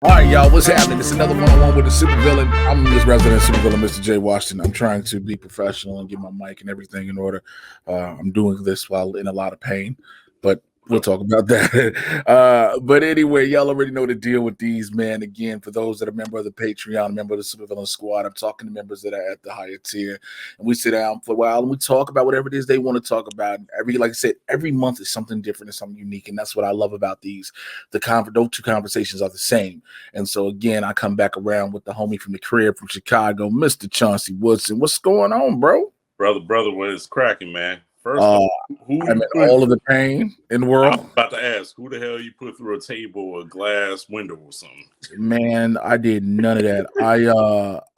All right, y'all, what's happening? It's another one-on-one with the supervillain. I'm this resident supervillain, Mr. J. Washington. I'm trying to be professional and get my mic and everything in order. I'm doing this while in a lot of pain, but we'll talk about that. But anyway, y'all already know the deal with these, man. Again, for those that are member of the Patreon, member of the Supervillain Squad, I'm talking to members that are at the higher tier, and we sit down for a while and we talk about whatever it is they want to talk about. Like I said, every month is something different and something unique, and that's what I love about these. Those two conversations are the same. And so again, I come back around with the homie from the crib from Chicago, Mr. Chauncey Woodson. What's going on, bro? Brother, what is cracking, man? First, I'm in all of the pain in the world. I'm about to ask, who the hell you put through a table or a glass window or something? Man, I did none of that.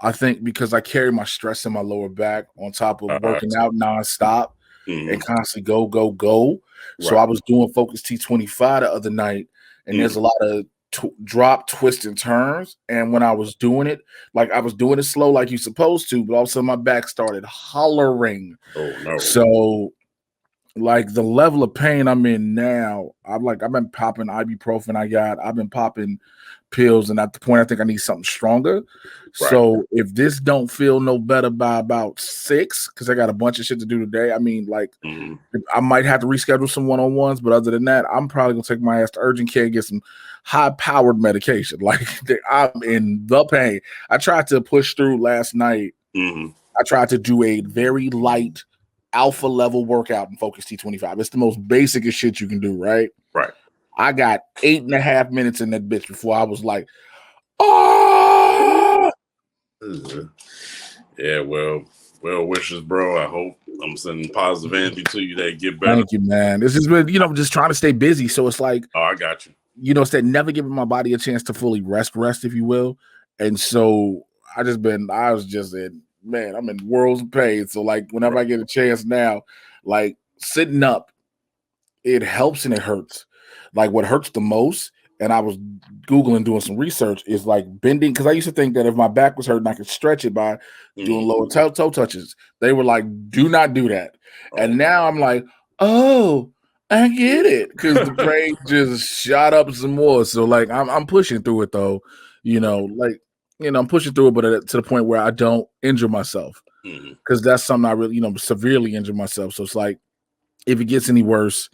I think because I carry my stress in my lower back on top of working out nonstop and constantly go. So I was doing Focus T25 the other night, and there's a lot of drop, twist, and turns. And when I was doing it, like I was doing it slow like you're supposed to, but all of a sudden my back started hollering. Oh no. So like the level of pain I'm in now, I've been popping ibuprofen. I've been popping pills, and at the point I think I need something stronger. Right. So if this don't feel no better by about 6, because I got a bunch of shit to do today, I mean, like I might have to reschedule some one-on-ones, but other than that, I'm probably gonna take my ass to urgent care and get some high-powered medication. Like I'm in the pain. I tried to push through last night. I tried to do a very light alpha level workout in Focus T25. It's the most basic of shit you can do, right? Right. I got 8.5 minutes in that bitch before I was like, oh. Yeah, well wishes, bro. I hope I'm sending positive energy to you that get better. Thank you, man. This has been, just trying to stay busy. So it's like, oh, I got you. It's that never giving my body a chance to fully rest, if you will. And so I'm in worlds of pain. So like whenever I get a chance now, like sitting up, it helps and it hurts. Like what hurts the most, and I was Googling doing some research, is like bending, because I used to think that if my back was hurting, I could stretch it by doing lower toe touches. They were like, do not do that. And now I'm like, oh, I get it, because the brain just shot up some more. So like I'm pushing through it though, I'm pushing through it, but to the point where I don't injure myself, because that's something I really, severely injure myself. So it's like, if it gets any worse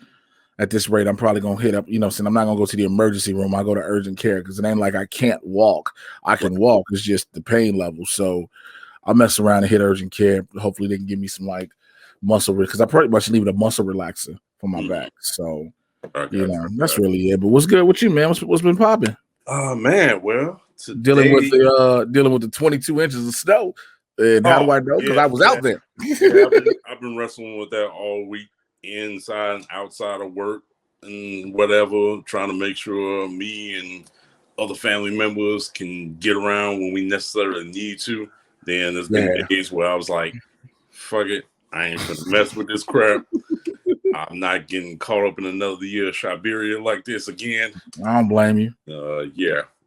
at this rate, I'm probably going to hit up, saying I'm not going to go to the emergency room. I go to urgent care, because it ain't like I can't walk. I can walk. It's just the pain level. So I'll mess around and hit urgent care. Hopefully they can give me some like muscle, because I pretty much need a muscle relaxer for my back. So, that's really it. But what's good with you, man? What's been popping? Oh, man. Well, today, dealing with the 22 inches of snow. And how do I know? Because I was out there. I've been wrestling with that all week, inside and outside of work and whatever, trying to make sure me and other family members can get around when we necessarily need to. Then there's been days where I was like, fuck it, I ain't gonna mess with this crap. I'm not getting caught up in another year of Siberia like this again. I don't blame you.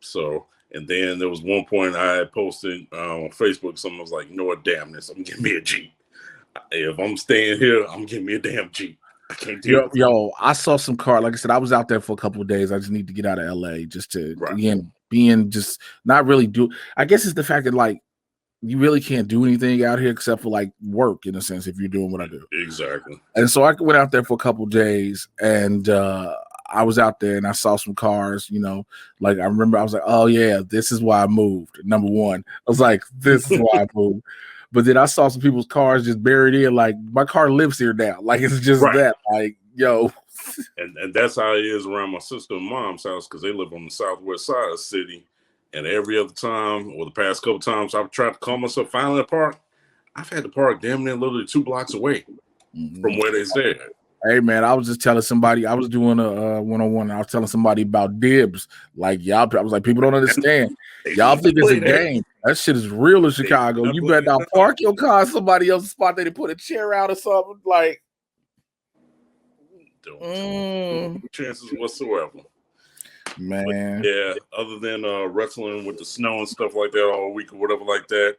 So, and then there was one point I had posted on Facebook, someone was like, you know what, damn this, I'm getting me a Jeep. If I'm staying here, I'm getting me a damn Jeep. I can't do it. I saw some car. Like I said, I was out there for a couple of days. I just need to get out of LA just to, again, being just not really do. I guess it's the fact that like you really can't do anything out here except for like work, in a sense, if you're doing what I do. Exactly. And so I went out there for a couple of days, and I was out there and I saw some cars, like I remember I was like, oh yeah, this is why I moved. Number one, I was like, this is why I moved. But then I saw some people's cars just buried in. Like, my car lives here now. Like, it's just that. Like, yo. And that's how it is around my sister and mom's house, because they live on the southwest side of the city. And every other time, or the past couple times, I've tried to call myself finally to park. I've had to park damn near literally 2 blocks away from where they said. Hey, man, I was just telling somebody, I was doing a one-on-one, and I was telling somebody about dibs. Like, y'all, I was like, people don't understand. Y'all think it's a game. That shit is real in Chicago. You better not park your car in somebody else's spot. They put a chair out or something. Like, don't chances whatsoever. Man. But yeah, other than wrestling with the snow and stuff like that all week or whatever like that,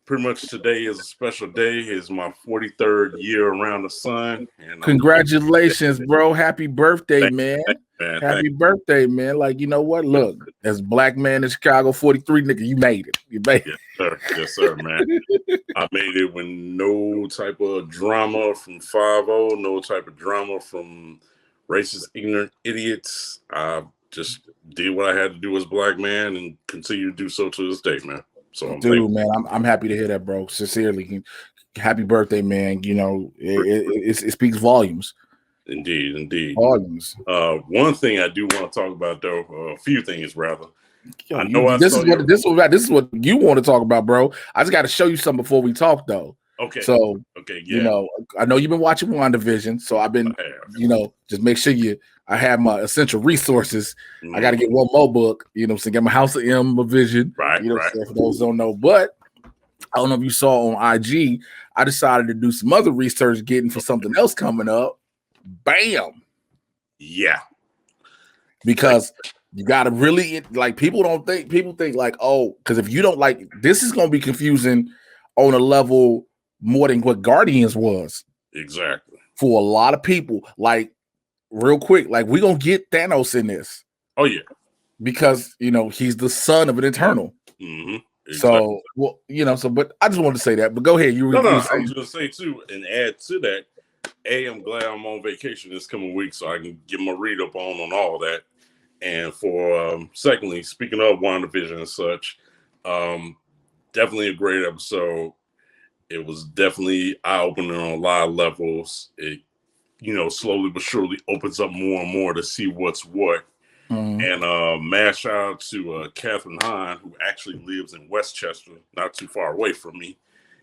pretty much today is a special day. It's my 43rd year around the sun. And congratulations, bro. Happy birthday, man. Man, Happy birthday, man. Like, you know what? Look, as black man in Chicago 43, nigga, you made it. You made it. Yes, sir. Yes, sir, man. I made it with no type of drama from 5-0, no type of drama from racist, ignorant idiots. I just did what I had to do as a black man and continue to do so to this day, man. So I'm dude, man, I'm happy to hear that, bro. Sincerely. Happy birthday, man. You know, it speaks volumes. Indeed. Volumes. One thing I do want to talk about, though, a few things rather. Yo, this is what you want to talk about, bro. I just got to show you something before we talk, though. Okay. So, yeah. You know, I know you've been watching WandaVision, so I've been, you know, just make sure I have my essential resources. I got to get one more book, you know, so get my House of M, my Vision, you know, so for those who don't know. But I don't know if you saw on IG, I decided to do some other research, getting for something else coming up. Bam. Yeah. Because you got to really, like, people think like, oh, because if you don't like, this is going to be confusing on a level more than what Guardians was. Exactly. For a lot of people, like, real quick, like, we're going to get Thanos in this. Oh, yeah. Because, you know, he's the son of an Eternal. Mm-hmm. Exactly. So, well, you know, but I just wanted to say that. But go ahead. I was going to say, too, and add to that, I'm glad I'm on vacation this coming week so I can get my read up on all that. And for secondly, speaking of WandaVision and such, definitely a great episode. It was definitely eye-opening on a lot of levels. It, you know, slowly but surely opens up more and more to see what's what. Mm-hmm. And mass shout out to Catherine Hahn, who actually lives in Westchester, not too far away from me.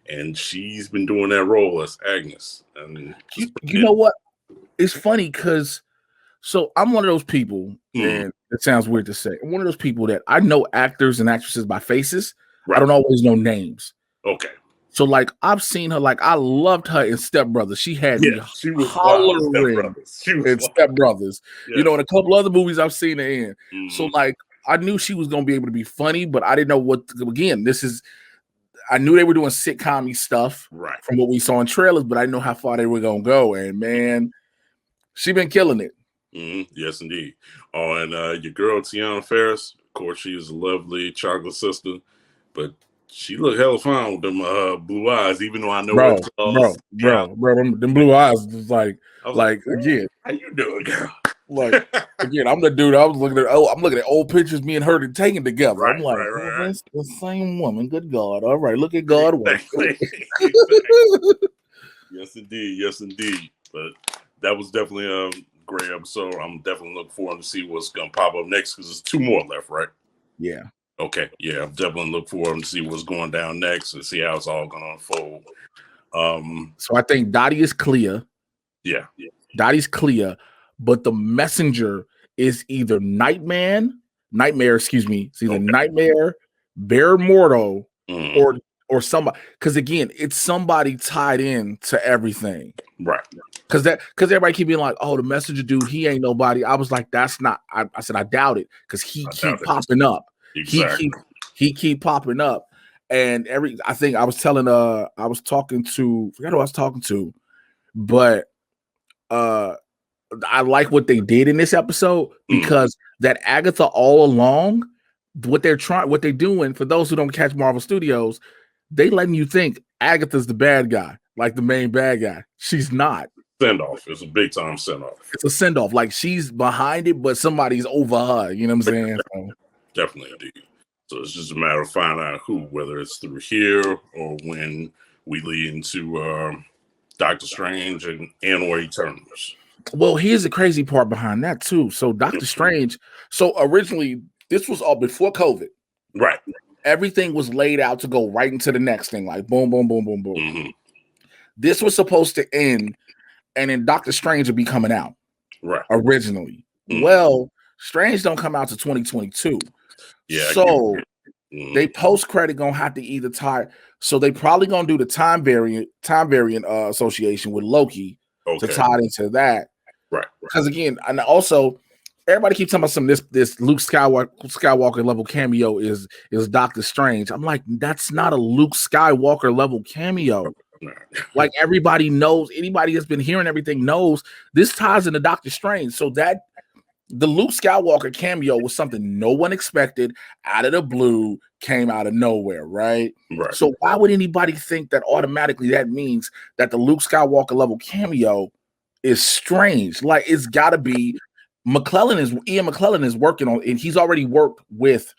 And she's been doing that role as Agnes. And you know what? It's funny because so I'm one of those people, and it sounds weird to say, I'm one of those people that I know actors and actresses by faces. Right. I don't always know names. Okay. So, like, I've seen her, like, I loved her in Step Brothers. She had me hollering in Step Brothers. Yeah. You know, and a couple other movies I've seen her in. Mm-hmm. So, like, I knew she was going to be able to be funny, but I didn't know what, again, I knew they were doing sitcom-y stuff from what we saw in trailers, but I didn't know how far they were going to go. And, man, she been killing it. Mm-hmm. Yes, indeed. Oh, and your girl, Tiana Ferris, of course, she is a lovely chocolate sister, but she looked hella fine with them blue eyes, even though I know them blue eyes was like again. How you doing, girl? Like again, I'm the dude. I'm looking at old pictures me and her taken together. I'm like, that's the same woman. Good God! All right, look at God. Exactly. Yes, indeed. But that was definitely a great episode. I'm definitely looking forward to see what's gonna pop up next because there's 2 more left, right? Yeah. Okay, yeah, I'm definitely looking forward to see what's going down next and see how it's all going to unfold. So I think Dottie is clear. Yeah. Dottie's clear, but the messenger is either Nightmare, it's either Nightmare, Bear Morto, or somebody. Because again, it's somebody tied in to everything. Right. Because everybody keep being like, oh, the messenger dude, he ain't nobody. I was like, that's not. I said I doubt it because he keep popping up. Exactly. He keep popping up, and I think I was telling I was talking to, forgot who I was talking to, but I like what they did in this episode because that Agatha all along, what they're doing for those who don't catch Marvel Studios, they letting you think Agatha's the bad guy, like the main bad guy. She's not. Send off. It's a big time send off. It's a send off. Like she's behind it, but somebody's over her. You know what I'm saying? So, definitely, indeed. So it's just a matter of finding out who, whether it's through here or when we lead into Doctor Strange and or Eternals. Well, here's the crazy part behind that too. So Doctor Strange. So originally, this was all before COVID. Right. Everything was laid out to go right into the next thing, like boom, boom, boom, boom, boom. Mm-hmm. This was supposed to end, and then Doctor Strange would be coming out. Right. Originally. Mm-hmm. Well, Strange don't come out to 2022. Yeah. So they post credit gonna have to either tie. So they probably gonna do the time variant association with Loki to tie it into that. Right. Because again, and also everybody keeps talking about this Luke Skywalker level cameo is Doctor Strange. I'm like, that's not a Luke Skywalker level cameo. Like everybody knows, anybody that's been hearing everything knows this ties into Doctor Strange. So that The Luke Skywalker cameo was something no one expected, out of the blue, came out of nowhere, right? Right. So why would anybody think that automatically that means that the Luke Skywalker level cameo is strange? Like, it's got to be. Ian McClellan is working on, and he's already worked with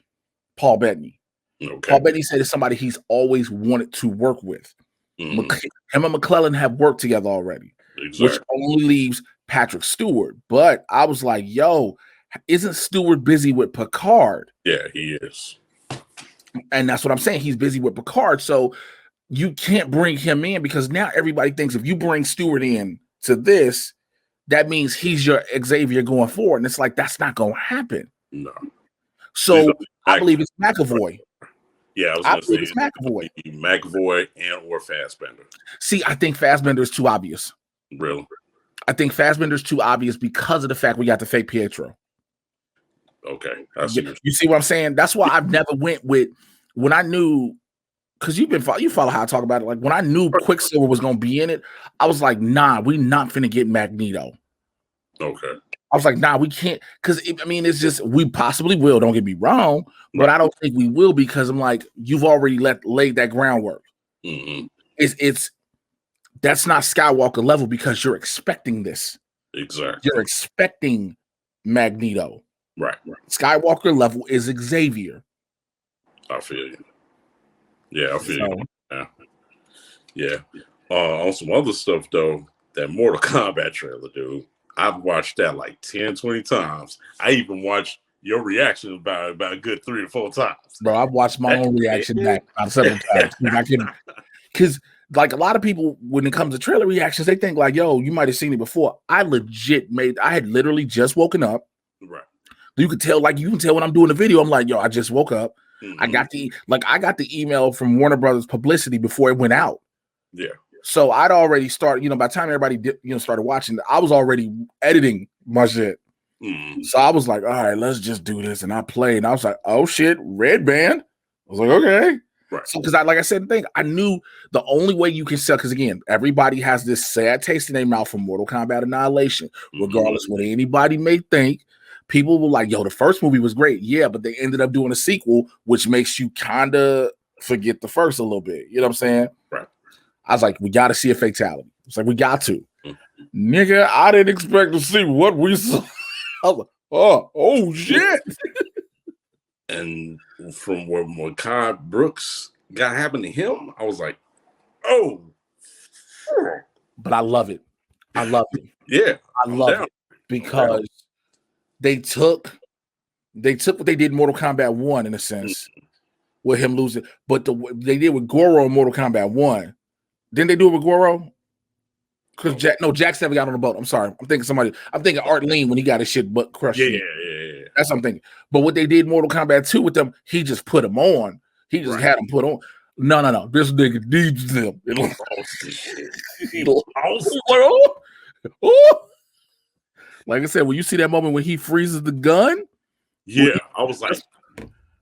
Paul Bettany. Okay. Paul Bettany said it's somebody he's always wanted to work with. Him and McClellan have worked together already, which only leaves Patrick Stewart. But I was like, yo, isn't Stewart busy with Picard? Yeah, he is. And that's what I'm saying. He's busy with Picard. So you can't bring him in, because now everybody thinks if you bring Stewart in to this, that means he's your Xavier going forward. And it's like, that's not going to happen. No. So I believe it's McAvoy. Yeah, I was going to say it's McAvoy. McAvoy and or Fassbender. See, I think Fassbender is too obvious. Really? I think Fassbender is too obvious because of the fact we got the fake Pietro. Okay. You see what I'm saying? That's why I've never went with, when I knew, because you follow how I talk about it. Like, when I knew Quicksilver was going to be in it, I was like, nah, we not finna get Magneto. Okay. I was like, nah, we can't, because it's just, we possibly will, don't get me wrong, but I don't think we will, because I'm like, you've already laid that groundwork. Mm-hmm. That's not Skywalker level, because you're expecting this. Exactly. You're expecting Magneto. Right. Skywalker level is Xavier. I feel you. Yeah, I feel you. Yeah. On some other stuff, though, that Mortal Kombat trailer, dude, I've watched that like 10, 20 times. I even watched your reaction about a good 3 or 4 times. Bro, I've watched my own reaction back several times. Because like, a lot of people, when it comes to trailer reactions, they think like, yo, you might have seen it before. I had literally just woken up. Right. You can tell when I'm doing the video, I'm like, yo, I just woke up. Mm-hmm. I got the email from Warner Brothers Publicity before it went out. Yeah. So I'd already started, by the time everybody started watching, I was already editing my shit. Mm-hmm. So I was like, all right, let's just do this. And I played, and I was like, oh shit, red band. I was like, okay. Right. So, because like I said, I knew the only way you can sell, because again, everybody has this sad taste in their mouth from Mortal Kombat Annihilation, regardless what anybody may think. People were like, yo, the first movie was great. Yeah, but they ended up doing a sequel, which makes you kind of forget the first a little bit. You know what I'm saying? Right. I was like, we got to see a fatality. It's like, we got to. Nigga, I didn't expect to see what we saw. I was like, oh shit. And from what Mekhi Brooks got happened to him, I was like, oh. But I love it. I love it. Yeah. I love it because they took what they did in Mortal Kombat 1 in a sense, with him losing. But they did with Goro in Mortal Kombat 1. Didn't they do it with Goro? Because Jack never got on the boat. I'm sorry. I'm thinking Art Lean when he got his shit butt crushed. Yeah. That's what I'm thinking. But what they did in Mortal Kombat 2 with them, he just put them on. He just had them put on. No. This nigga needs them. Like I said, when you see that moment when he freezes the gun. Yeah, I was like.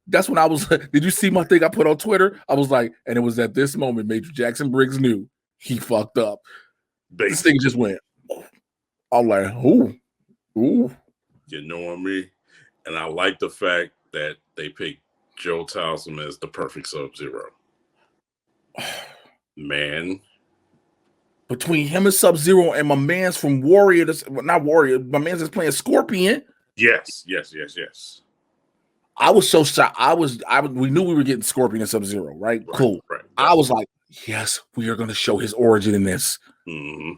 That's when I was like, did you see my thing I put on Twitter? I was like, and it was at this moment Major Jackson Briggs knew he fucked up. Basically. This thing just went. I'm like, ooh. You know what I mean? And I like the fact that they picked Joe Towson as the perfect Sub-Zero. Man. Between him and Sub-Zero and my man's from Warrior, not Warrior, my man's that's playing Scorpion. Yes. I was so shocked. We knew we were getting Scorpion and Sub-Zero, right? Cool. Right. I was like, yes, we are going to show his origin in this. Mm-hmm.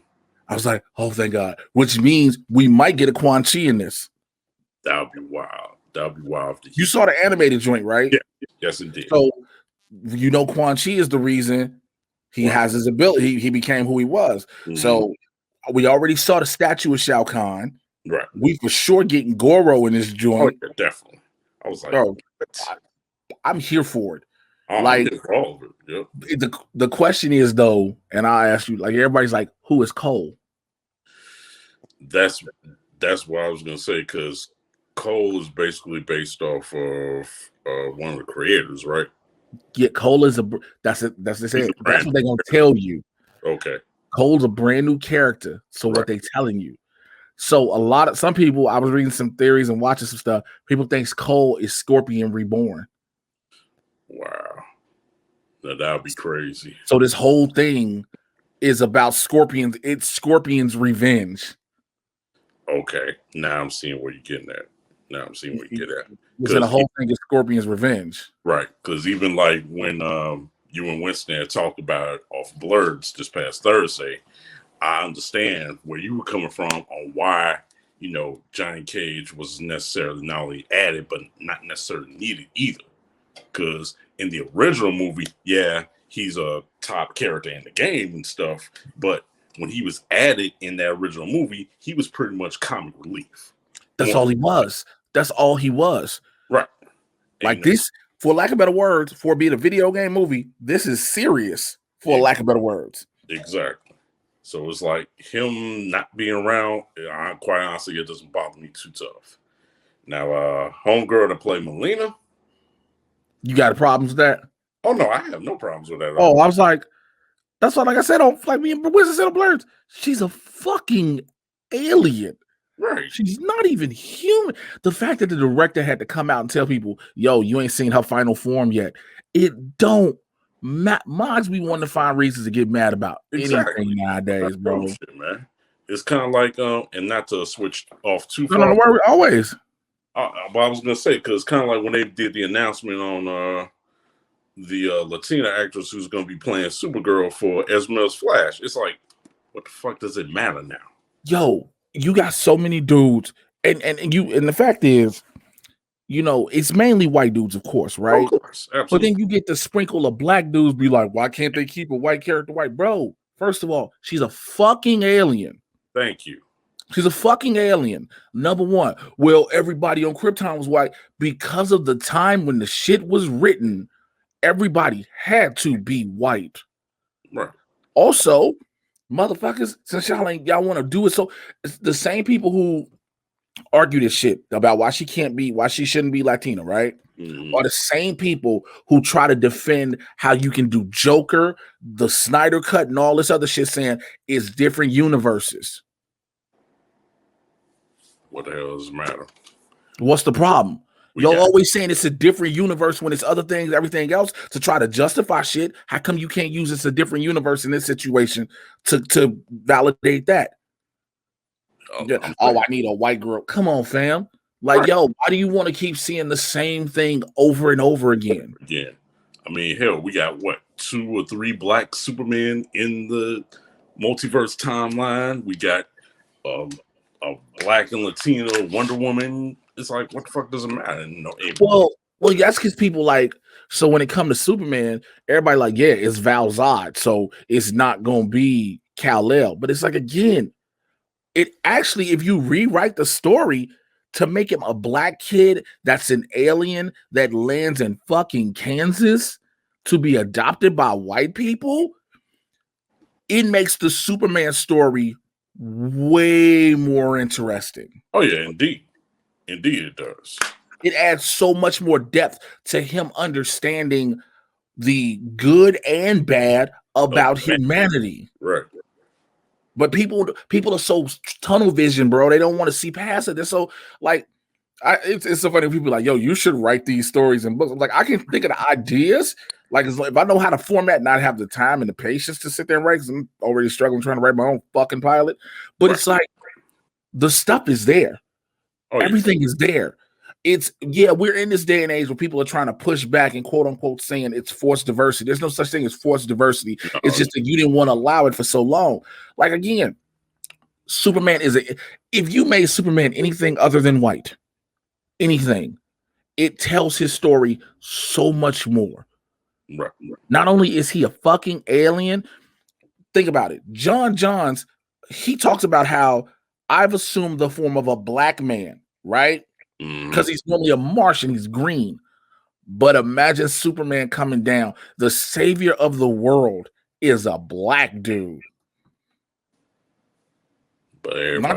I was like, oh, thank God. Which means we might get a Quan Chi in this. That would be wild. You saw the animated joint, right? Yeah. Yes, indeed. So, Quan Chi is the reason he has his ability. He became who he was. Mm-hmm. So, we already saw the statue of Shao Kahn. Right. We for sure getting Goro in this joint. Oh, yeah, definitely. I was like, bro, I'm here for it. I'm here for all of it. Yep. The question is, though, and I ask you, like, everybody's like, who is Cole? That's what I was going to say, because Cole is basically based off of one of the creators, right? Yeah, Cole is that's it. That's what they're going to tell you. Okay. Cole's a brand new character. So what they telling you. So some people, I was reading some theories and watching some stuff. People think Cole is Scorpion reborn. Wow, now that would be crazy. So this whole thing is about Scorpions. It's Scorpion's revenge. Okay, now I'm seeing where you're getting at. Now I'm seeing where you get at. Because the whole thing is Scorpion's revenge. Right. Because even like when you and Winston had talked about it off Blurs this past Thursday, I understand where you were coming from on why, Johnny Cage was necessarily not only added, but not necessarily needed either. Because in the original movie, yeah, he's a top character in the game and stuff, but when he was added in that original movie, he was pretty much comic relief. That's all he was. That's all he was. Right. Like this, for lack of better words, for being a video game movie, this is serious, for lack of better words. Exactly. So it's like him not being around, quite honestly, it doesn't bother me too tough. Now, homegirl to play Melina. You got problems with that? Oh, no, I have no problems with that. Oh, I was like, that's what, like I said, like me and Winston said on Blurs, she's a fucking alien. Right. She's not even human. The fact that the director had to come out and tell people, yo, you ain't seen her final form yet. It don't mods we want to find reasons to get mad about anything nowadays, bro. Bullshit, man. It's kind of like, and not to switch off too far. No, worry, always. But I was going to say, because it's kind of like when they did the announcement on the Latina actress who's going to be playing Supergirl for Esmeralda's Flash. It's like, what the fuck does it matter now? Yo, you got so many dudes, and the fact is, it's mainly white dudes, of course, right? Of course, absolutely. But then you get the sprinkle of black dudes be like, why can't they keep a white character white? Bro, first of all, she's a fucking alien. Thank you. She's a fucking alien. Number one. Well, everybody on Krypton was white because of the time when the shit was written. Everybody had to be white. Right. Also, motherfuckers, since y'all want to do it, so it's the same people who argue this shit about why she shouldn't be Latina, right? Mm-hmm. Are the same people who try to defend how you can do Joker, the Snyder Cut, and all this other shit, saying it's different universes. What the hell does it matter? What's the problem? Y'all always saying it's a different universe when it's other things, everything else, to try to justify shit. How come you can't use it's a different universe in this situation to validate that? I need a white girl. Come on, fam. Like, yo, why do you want to keep seeing the same thing over and over again? Again. I mean, hell, we got 2 or 3 black Supermen in the multiverse timeline. We got a black and Latino Wonder Woman. It's like, what the fuck does it matter? Well, that's because people so when it comes to Superman, everybody like, yeah, it's Val Zod, so it's not gonna be Kal-El. But it's like, again, it actually, if you rewrite the story to make him a black kid that's an alien that lands in fucking Kansas to be adopted by white people, it makes the Superman story way more interesting. Oh yeah, indeed it does. It adds so much more depth to him understanding the good and bad about humanity. Right. But people are so tunnel vision, bro. They don't want to see past it. They're so it's so funny. People are like, yo, you should write these stories and books. Like, I can think of the ideas. Like, it's like, if I know how to format and not have the time and the patience to sit there and write, because I'm already struggling trying to write my own fucking pilot. But It's like the stuff is there. Oh, everything is there. We're in this day and age where people are trying to push back and quote unquote saying it's forced diversity. There's no such thing as forced diversity. No. It's just that you didn't want to allow it for so long. Like, again, Superman if you made Superman anything other than white, anything, it tells his story so much more. Right. Not only is he a fucking alien, think about it. John Johns, he talks about how I've assumed the form of a black man, right? Because he's normally a Martian, he's green. But imagine Superman coming down. The savior of the world is a black dude. But not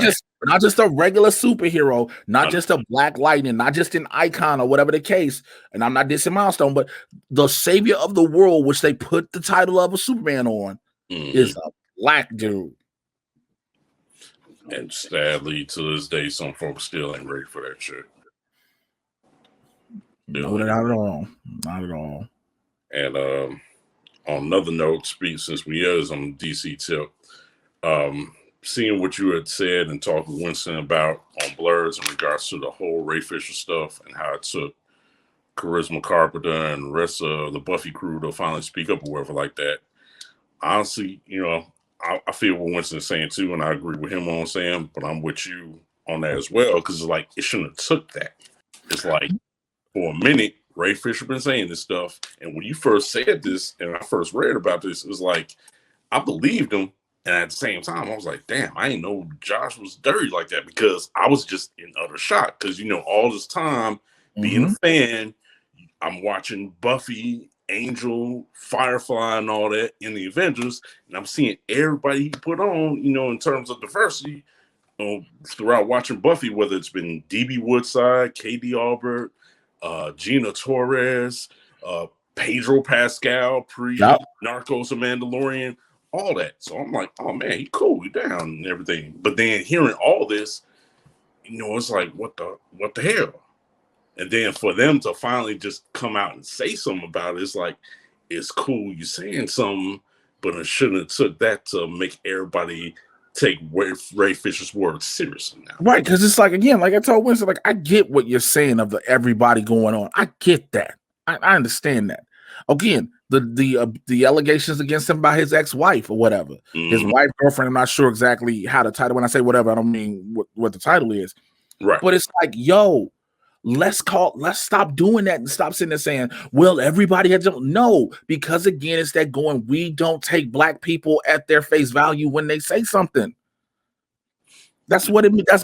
just a regular superhero, not just a Black Lightning, not just an icon or whatever the case. And I'm not dissing Milestone, but the savior of the world, which they put the title of a Superman on, is a black dude. And sadly, to this day, some folks still ain't ready for that shit. No, not at all. Not at all. And on another note, since we is on the DC tip, seeing what you had said and talked with Winston about on Blurs in regards to the whole Ray Fisher stuff and how it took Charisma Carpenter and the rest of the Buffy crew to finally speak up or whatever like that. Honestly, I feel what Winston is saying too, and I agree with him on saying, but I'm with you on that as well, because it's like, it shouldn't have took that. It's like, for a minute, Ray Fisher been saying this stuff, and when you first said this, and I first read about this, it was like, I believed him, and at the same time, I was like, damn, I didn't know Josh was dirty like that, because I was just in utter shock, because, all this time, being a fan, I'm watching Buffy, Angel, Firefly, and all that in the Avengers, and I'm seeing everybody he put on, in terms of diversity, throughout watching Buffy, whether it's been DB Woodside, KD Albert, Gina Torres, Pedro Pascal, Narcos and Mandalorian, all that. So I'm like, oh man, he cool, he down and everything. But then hearing all this, it's like, what the hell? And then for them to finally just come out and say something about it, it's like, it's cool you saying something, but it shouldn't have took that to make everybody take Ray Fisher's words seriously now. Right, because it's like, again, like I told Winston, like, I get what you're saying of everybody going on. I get that. I understand that. Again, the allegations against him by his ex-wife or whatever. His wife, girlfriend, I'm not sure exactly how the title, when I say whatever, I don't mean what the title is. Right. But it's like, yo, let's stop doing that and stop sitting there saying, well, everybody has to. No, because again, it's that going, we don't take black people at their face value when they say something. That's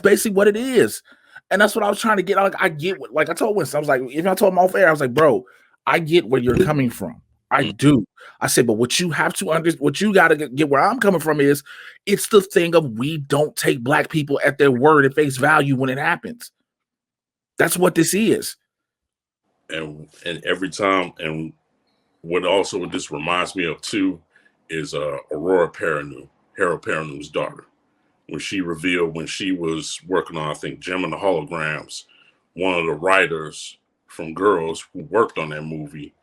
basically what it is. And that's what I was trying to get. Like, I get what, like I told Winston, I was like, even I told him off air, I was like, bro, I get where you're coming from. I do. I said, but what you have to understand, what you got to get where I'm coming from is, it's the thing of, we don't take black people at their word at face value when it happens. That's what this is. And every time, and what this reminds me of too is Aurora Perrineau, Harold Perrineau's daughter. When she revealed, when she was working on, I think, Gem and the Holograms, one of the writers from Girls who worked on that movie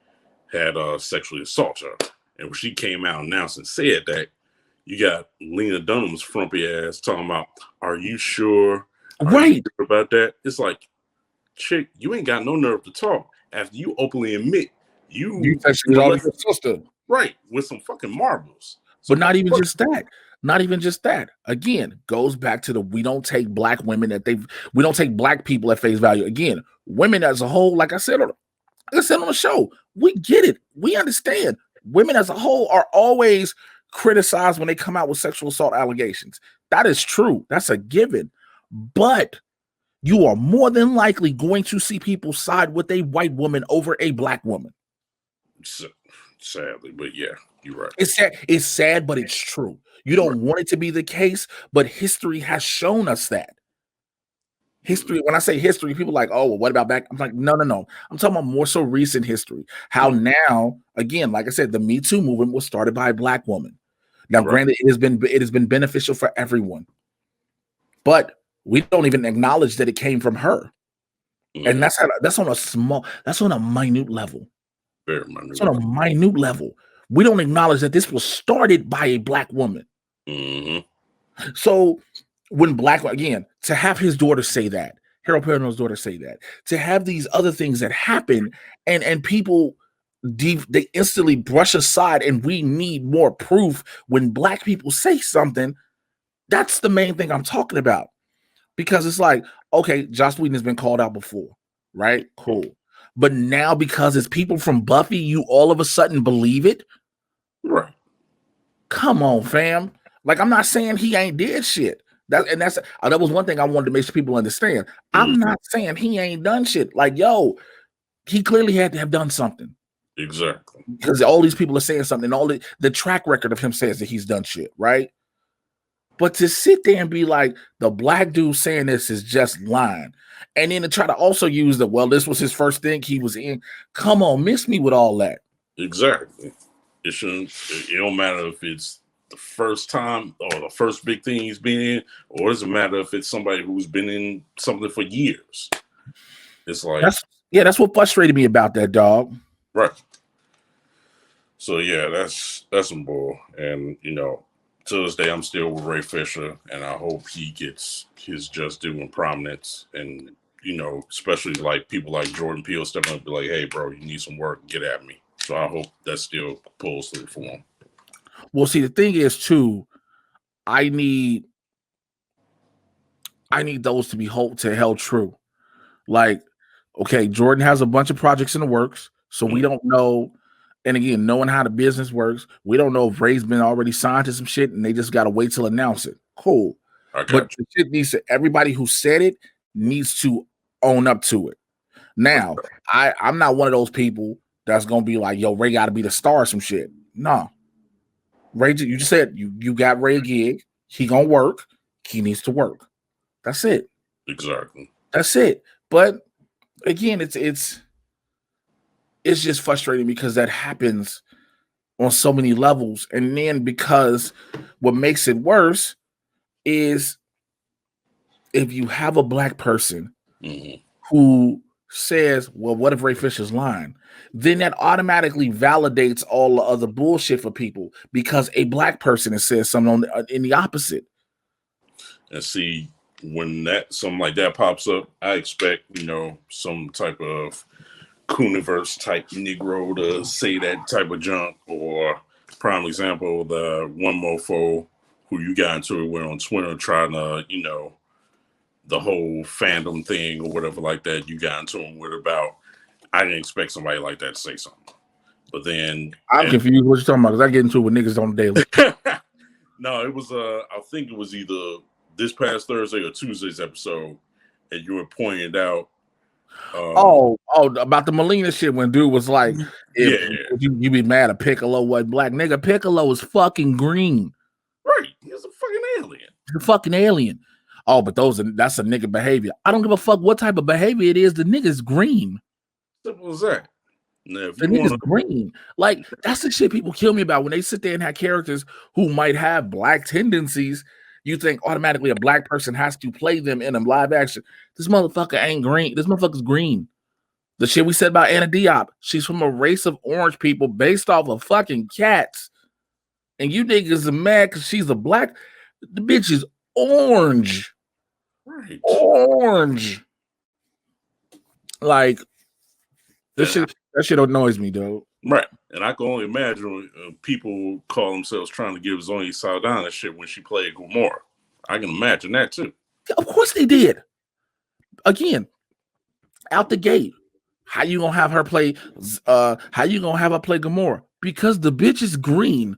had sexually assaulted her. And when she came out and announced and said that, you got Lena Dunham's frumpy ass talking about, are you sure? Right. About that? It's like, chick, you ain't got no nerve to talk after you openly admit you sexually assaulted your sister. Right, with some fucking marbles. So but not even just that. Not even just that. Again, goes back to we don't take black women we don't take black people at face value. Again, women as a whole, like I said on the show, we get it. We understand. Women as a whole are always criticized when they come out with sexual assault allegations. That is true. That's a given. But you are more than likely going to see people side with a white woman over a black woman. Sadly, but yeah, you're right. It's sad, but it's true. You don't want it to be the case, but history has shown us that. History, when I say history, people are like, oh, well, what about back? I'm like, no. I'm talking about more so recent history. How now, again, like I said, the Me Too movement was started by a black woman. Now, granted, it has been beneficial for everyone, but we don't even acknowledge that it came from her. And that's on a minute level. Very minute. It's on a minute level. We don't acknowledge that this was started by a black woman. So when to have his daughter say that, Harold Perrineau's daughter say that, to have these other things that happen and people, they instantly brush aside, and we need more proof when black people say something. That's the main thing I'm talking about. Because it's like, okay, Joss Whedon has been called out before, right? Cool. But now, because it's people from Buffy, you all of a sudden believe it? Right. Come on, fam. Like, I'm not saying he ain't did shit. That was one thing I wanted to make sure people understand. I'm not saying he ain't done shit. Like, yo, he clearly had to have done something. Exactly. Because all these people are saying something. All the track record of him says that he's done shit, right? But to sit there and be like, the black dude saying this is just lying. And then to try to also use this was his first thing he was in. Come on, miss me with all that. Exactly. It don't matter if it's the first time or the first big thing he's been in, or does it matter if it's somebody who's been in something for years? It's like that's what frustrated me about that, dog. Right. So yeah, that's some bull. And to this day I'm still with Ray Fisher, and I hope he gets his just due and prominence. And especially like people like Jordan Peele stepping up and be like, hey bro, you need some work, get at me. So I hope that still pulls through for him. Well, see, the thing is too, I need those to be held true. Like, okay, Jordan has a bunch of projects in the works, so we don't know. And again, knowing how the business works, we don't know if Ray's been already signed to some shit and they just got to wait till announce it. Cool. But the shit needs to, everybody who said it needs to own up to it. Now, I'm not one of those people that's going to be like, yo, Ray got to be the star or some shit. No. Ray, you just said you got Ray a gig. He going to work. He needs to work. That's it. Exactly. That's it. But again, it's just frustrating because that happens on so many levels. And then because what makes it worse is if you have a black person who says, well, what if Ray Fisher's lying? Then that automatically validates all the other bullshit for people because a black person has said something in the opposite. And see, when something like that pops up, I expect, some type of Cooniverse type Negro to say that type of junk. Or prime example, the one mofo who you got into it with on Twitter trying to, the whole fandom thing or whatever like that you got into him with about. I didn't expect somebody like that to say something. But then I'm confused what you're talking about because I get into it with niggas on the daily. No, it was I think it was either this past Thursday or Tuesday's episode, and you were pointing out about the Molina shit when dude was like, if you be mad at Piccolo was black. Nigga, Piccolo is fucking green. Right. He's a fucking alien. He's a fucking alien. Oh, but that's a nigga behavior. I don't give a fuck what type of behavior it is. The nigga's green. Simple as that. Now, the nigga's green. Like, that's the shit people kill me about when they sit there and have characters who might have black tendencies. You think automatically a black person has to play them in a live action. This motherfucker ain't green. This motherfucker's green. The shit we said about Anna Diop. She's from a race of orange people based off of fucking cats. And you niggas are mad because she's a black. The bitch is orange. Right. Orange. Like, that shit annoys me, though. Right. And I can only imagine when people call themselves trying to give Zoe Saldana shit when she played Gamora. I can imagine that too. Of course they did. Again, out the gate, how you gonna have her play Gamora? Because the bitch is green.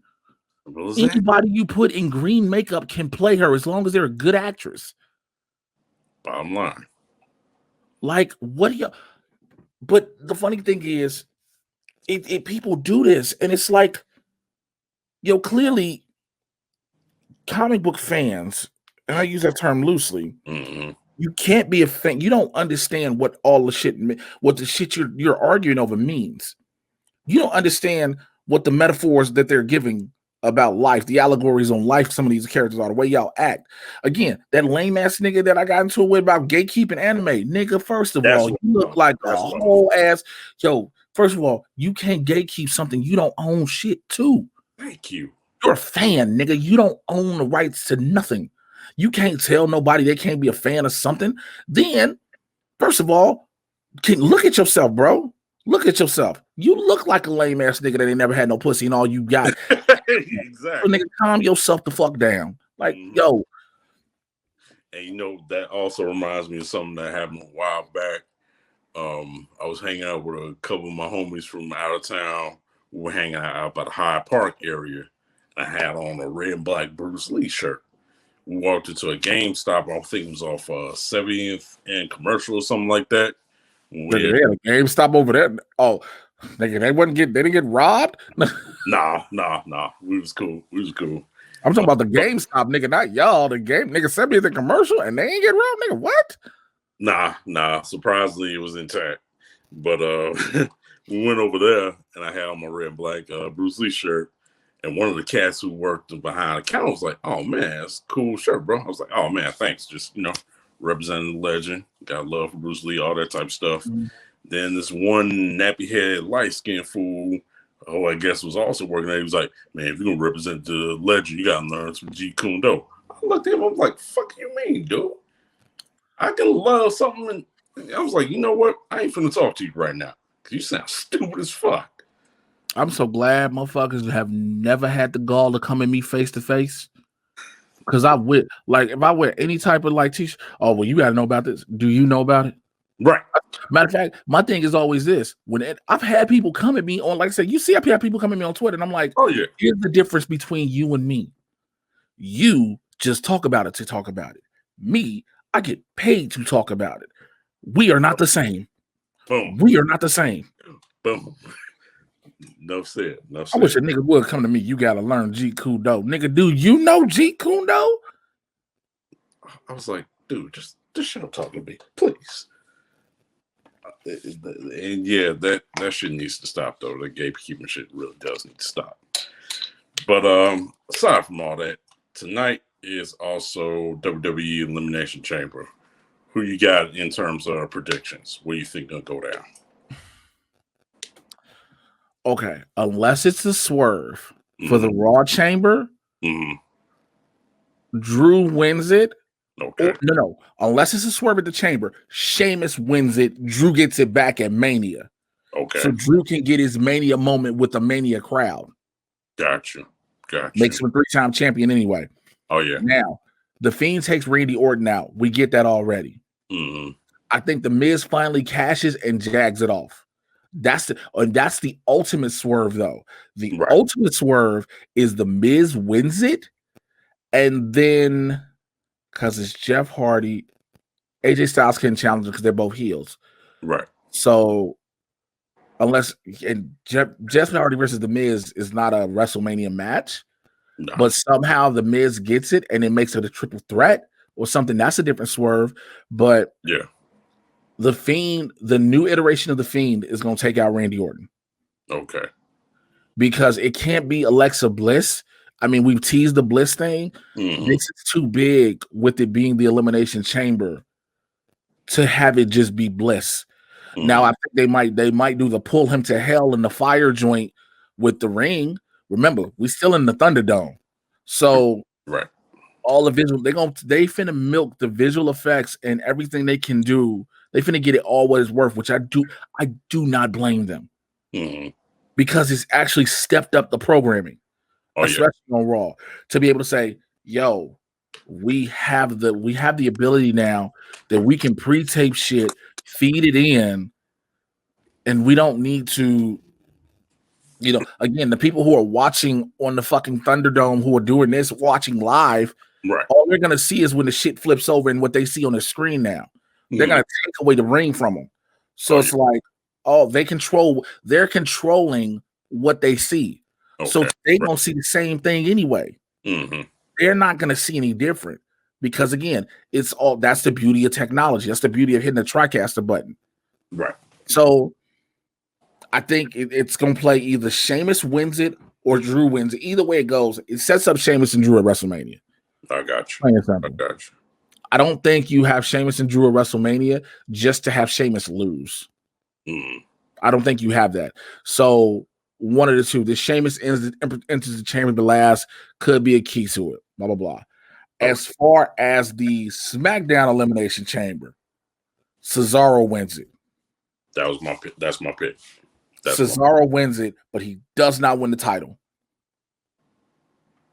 Anybody you put in green makeup can play her as long as they're a good actress. Bottom line. Like, what do you? But the funny thing is, people do this, and it's like, clearly, comic book fans, and I use that term loosely. You can't be a fan. You don't understand what all the shit, what the shit you're arguing over means. You don't understand what the metaphors that they're giving about life, the allegories on life, some of these characters are, the way y'all act. Again, that lame ass nigga that I got into it with about gatekeeping anime, nigga, first of all, you look like a whole ass. First of all, you can't gatekeep something you don't own shit to. Thank you. You're a fan, nigga. You don't own the rights to nothing. You can't tell nobody they can't be a fan of something. Then, first of all, look at yourself, bro. Look at yourself. You look like a lame ass nigga that ain't never had no pussy and all you got. Exactly. So, nigga, calm yourself the fuck down. Like, yo. And that also reminds me of something that happened a while back. I was hanging out with a couple of my homies from out of town. We were hanging out by the Hyde Park area. I had on a red and black Bruce Lee shirt. We walked into a GameStop. I think it was off 70th and Commercial or something like that. They had a GameStop over there. Oh, nigga, they didn't get robbed? Nah. We was cool. I'm talking about the GameStop, nigga, not y'all. The game, nigga, 70th and Commercial, and they ain't get robbed, nigga. What? Nah. Surprisingly, it was intact. But we went over there, and I had on my red and black Bruce Lee shirt, And one of the cats who worked behind the counter was like, "Oh man, that's a cool shirt, bro." I was like, "Oh man, thanks." Just representing the legend. Got love for Bruce Lee, all that type of stuff. Mm-hmm. Then this one nappy head, light skinned fool, who I guess was also working there, he was like, "Man, if you're gonna represent the legend, you gotta learn some Jeet Kune Do." I looked at him, I was like, "Fuck you mean, dude? I can love something." And I was like, "You know what? I ain't finna talk to you right now because you sound stupid as fuck." I'm so glad motherfuckers have never had the gall to come at me face to face. Because I would, like, if I wear any type of like t-shirt, oh well, you gotta know about this. Do you know about it? Right. Matter of fact, my thing is always this: I've had people come at me on, like I said, you see, I've had people come at me on Twitter, and I'm like, "Oh yeah, here's the difference between you and me. You just talk about it to talk about it. Me, I get paid to talk about it. We are not the same. boom, We are not the same. boom." No said. No I said. wish a nigga would come to me. You gotta learn Jeet Kune Do, nigga. Do you know Jeet Kune Do? I was like, "Dude, just shut up talking to me, please." And yeah, that shit needs to stop though. The gatekeeping shit really does need to stop. But aside from all that, tonight is also WWE Elimination Chamber. Who you got in terms of predictions? What do you think gonna go down? Okay, unless it's a swerve for the Raw Chamber, Drew wins it. Okay. No. Unless it's a swerve at the Chamber, Sheamus wins it. Drew gets it back at Mania. Okay. So Drew can get his Mania moment with the Mania crowd. Gotcha. Makes him a 3-time champion anyway. Oh yeah. Now, The Fiend takes Randy Orton out. We get that already. I think The Miz finally cashes and jags it off. That's the ultimate swerve, though. The ultimate swerve is The Miz wins it, and then because it's Jeff Hardy, AJ Styles can challenge them because they're both heels. Right. So unless Jeff Hardy versus The Miz is not a WrestleMania match, but somehow The Miz gets it and it makes it a triple threat or something, that's a different swerve. But yeah. The Fiend, the new iteration of The Fiend is going to take out Randy Orton. Okay. Because it can't be Alexa Bliss. I mean, we've teased the Bliss thing. This is too big with it being the Elimination Chamber to have it just be Bliss. Now, I think they might do the pull him to hell in the fire joint with the ring. Remember, we still in the Thunderdome. So all the visual, they finna milk the visual effects and everything they can do. They finna get it all what it's worth, which I do not blame them. Because it's actually stepped up the programming, especially on Raw, to be able to say, yo, we have the ability now that we can pre-tape shit, feed it in, and we don't need to, again, the people who are watching on the fucking Thunderdome who are doing this, watching live, all they're gonna see is when the shit flips over and what they see on the screen now. They're gonna take away the ring from them. So it's like, they're controlling what they see. So they're gonna see the same thing anyway. They're not gonna see any different because again, that's the beauty of technology. That's the beauty of hitting the TriCaster button. Right. So I think it's gonna play either Sheamus wins it or Drew wins it. Either way it goes, it sets up Sheamus and Drew at WrestleMania. I got you. I don't think you have Sheamus and Drew at WrestleMania just to have Sheamus lose. I don't think you have that. So one of the two, the Sheamus enters the chamber the last could be a key to it. Blah blah blah. As far as the SmackDown Elimination Chamber, Cesaro wins it. That was my pick. That's my pick. Cesaro wins it, but he does not win the title.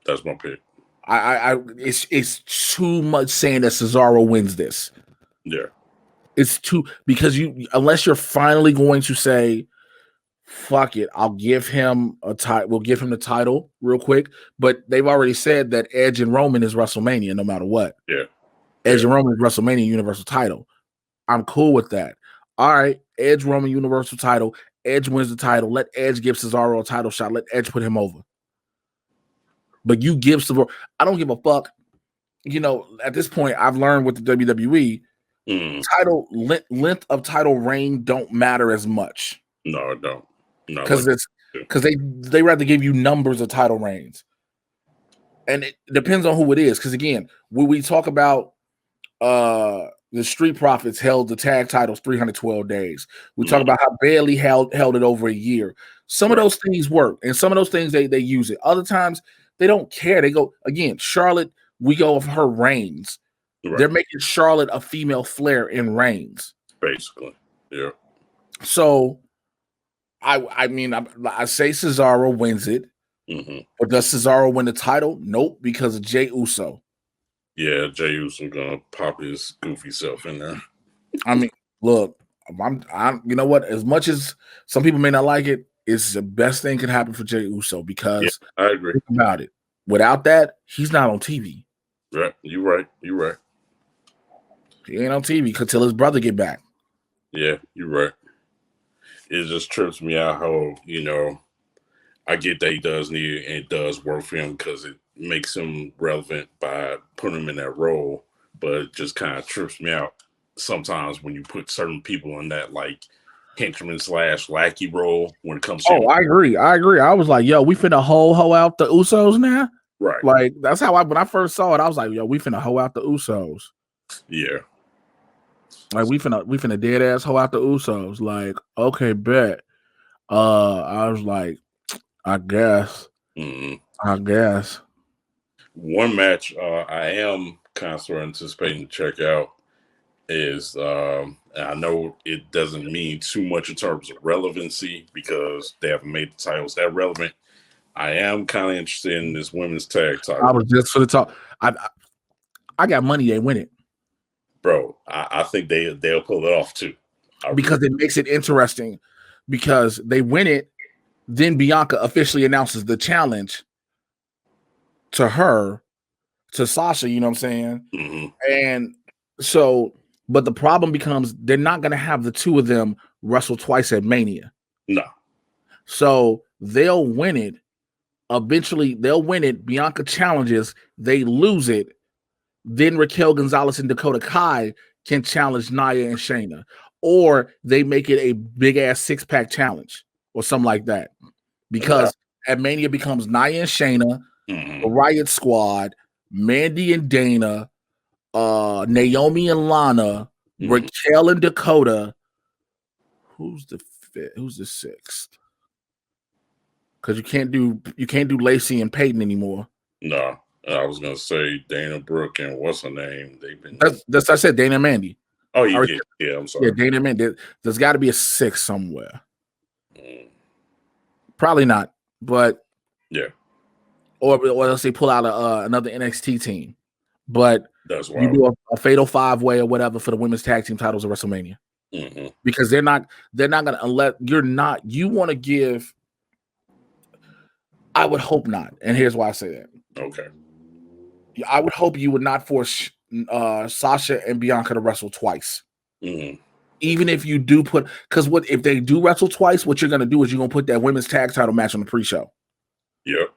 That's my pick. It's too much saying that Cesaro wins this. Yeah. It's too, because unless you're finally going to say, fuck it, I'll give him a title. We'll give him the title real quick. But they've already said that Edge and Roman is WrestleMania no matter what. Yeah. Edge and Roman is WrestleMania Universal title. I'm cool with that. All right, Edge, Roman Universal title. Edge wins the title. Let Edge give Cesaro a title shot. Let Edge put him over. But you give Cesaro, I don't give a fuck. At this point, I've learned with the WWE, title length of title reign don't matter as much. No, it don't. No, because because they rather give you numbers of title reigns, and it depends on who it is. Because again, when we talk about the Street Profits held the tag titles 312 days. We talk about how Bailey held it over a year. Some of those things work, and some of those things they use it. Other times they don't care. They go again. Charlotte, we go off her reigns. Right. They're making Charlotte a female Flair in reigns, basically. Yeah. So I mean I say Cesaro wins it, but does Cesaro win the title? Nope, because of Jey Uso. Yeah, Jey Uso gonna pop his goofy self in there. I mean, look, I'm you know what? As much as some people may not like it, it's the best thing can happen for Jey Uso because I agree. Think about it. Without that, he's not on TV. Right, you're right. You're right. He ain't on TV until his brother get back. Yeah, you're right. It just trips me out how I get that he does need it and it does work for him because it makes him relevant by putting him in that role, but it just kind of trips me out sometimes when you put certain people in that like henchman / lackey role when it comes to I agree. I was like, yo, we finna hoe out the Usos now. Right. Like that's how when I first saw it, I was like, yo, we finna hoe out the Usos. Yeah. Like we finna dead ass hoe out the Usos. Like, okay, bet. I was like, I guess. I guess. One match I am kind of sort of anticipating to check out is I know it doesn't mean too much in terms of relevancy because they haven't made the titles that relevant. I am kind of interested in this women's tag title. I was just for the talk. I got money they win it. Bro, I think they'll pull it off too. Because it makes it interesting because they win it, then Bianca officially announces the challenge to her, to Sasha, you know what I'm saying? And so, but the problem becomes they're not going to have the two of them wrestle twice at Mania. No. So they'll win it. Eventually, they'll win it. Bianca challenges, they lose it. Then Raquel Gonzalez and Dakota Kai can challenge Nia and Shayna. Or they make it a big-ass six-pack challenge or something like that. Because at Mania becomes Nia and Shayna, the Riot Squad, Mandy and Dana, Naomi and Lana, Raquel and Dakota. Who's the fifth? Who's the sixth? Because you can't do Lacey and Peyton anymore. No, I was gonna say Dana Brooke and what's her name? They've been. That's I said Dana and Mandy. Oh, you did. Yeah, I'm sorry. Yeah, Dana and Mandy. There's got to be a sixth somewhere. Probably not, but yeah. Or let's say pull out another NXT team, but that's why you do a fatal 5-way or whatever for the women's tag team titles at WrestleMania. Because they're not gonna unless you want to give. I would hope not, and here's why I say that. Okay. I would hope you would not force Sasha and Bianca to wrestle twice. Even if you do because if they do wrestle twice, what you're gonna do is you're gonna put that women's tag title match on the pre-show. Yep.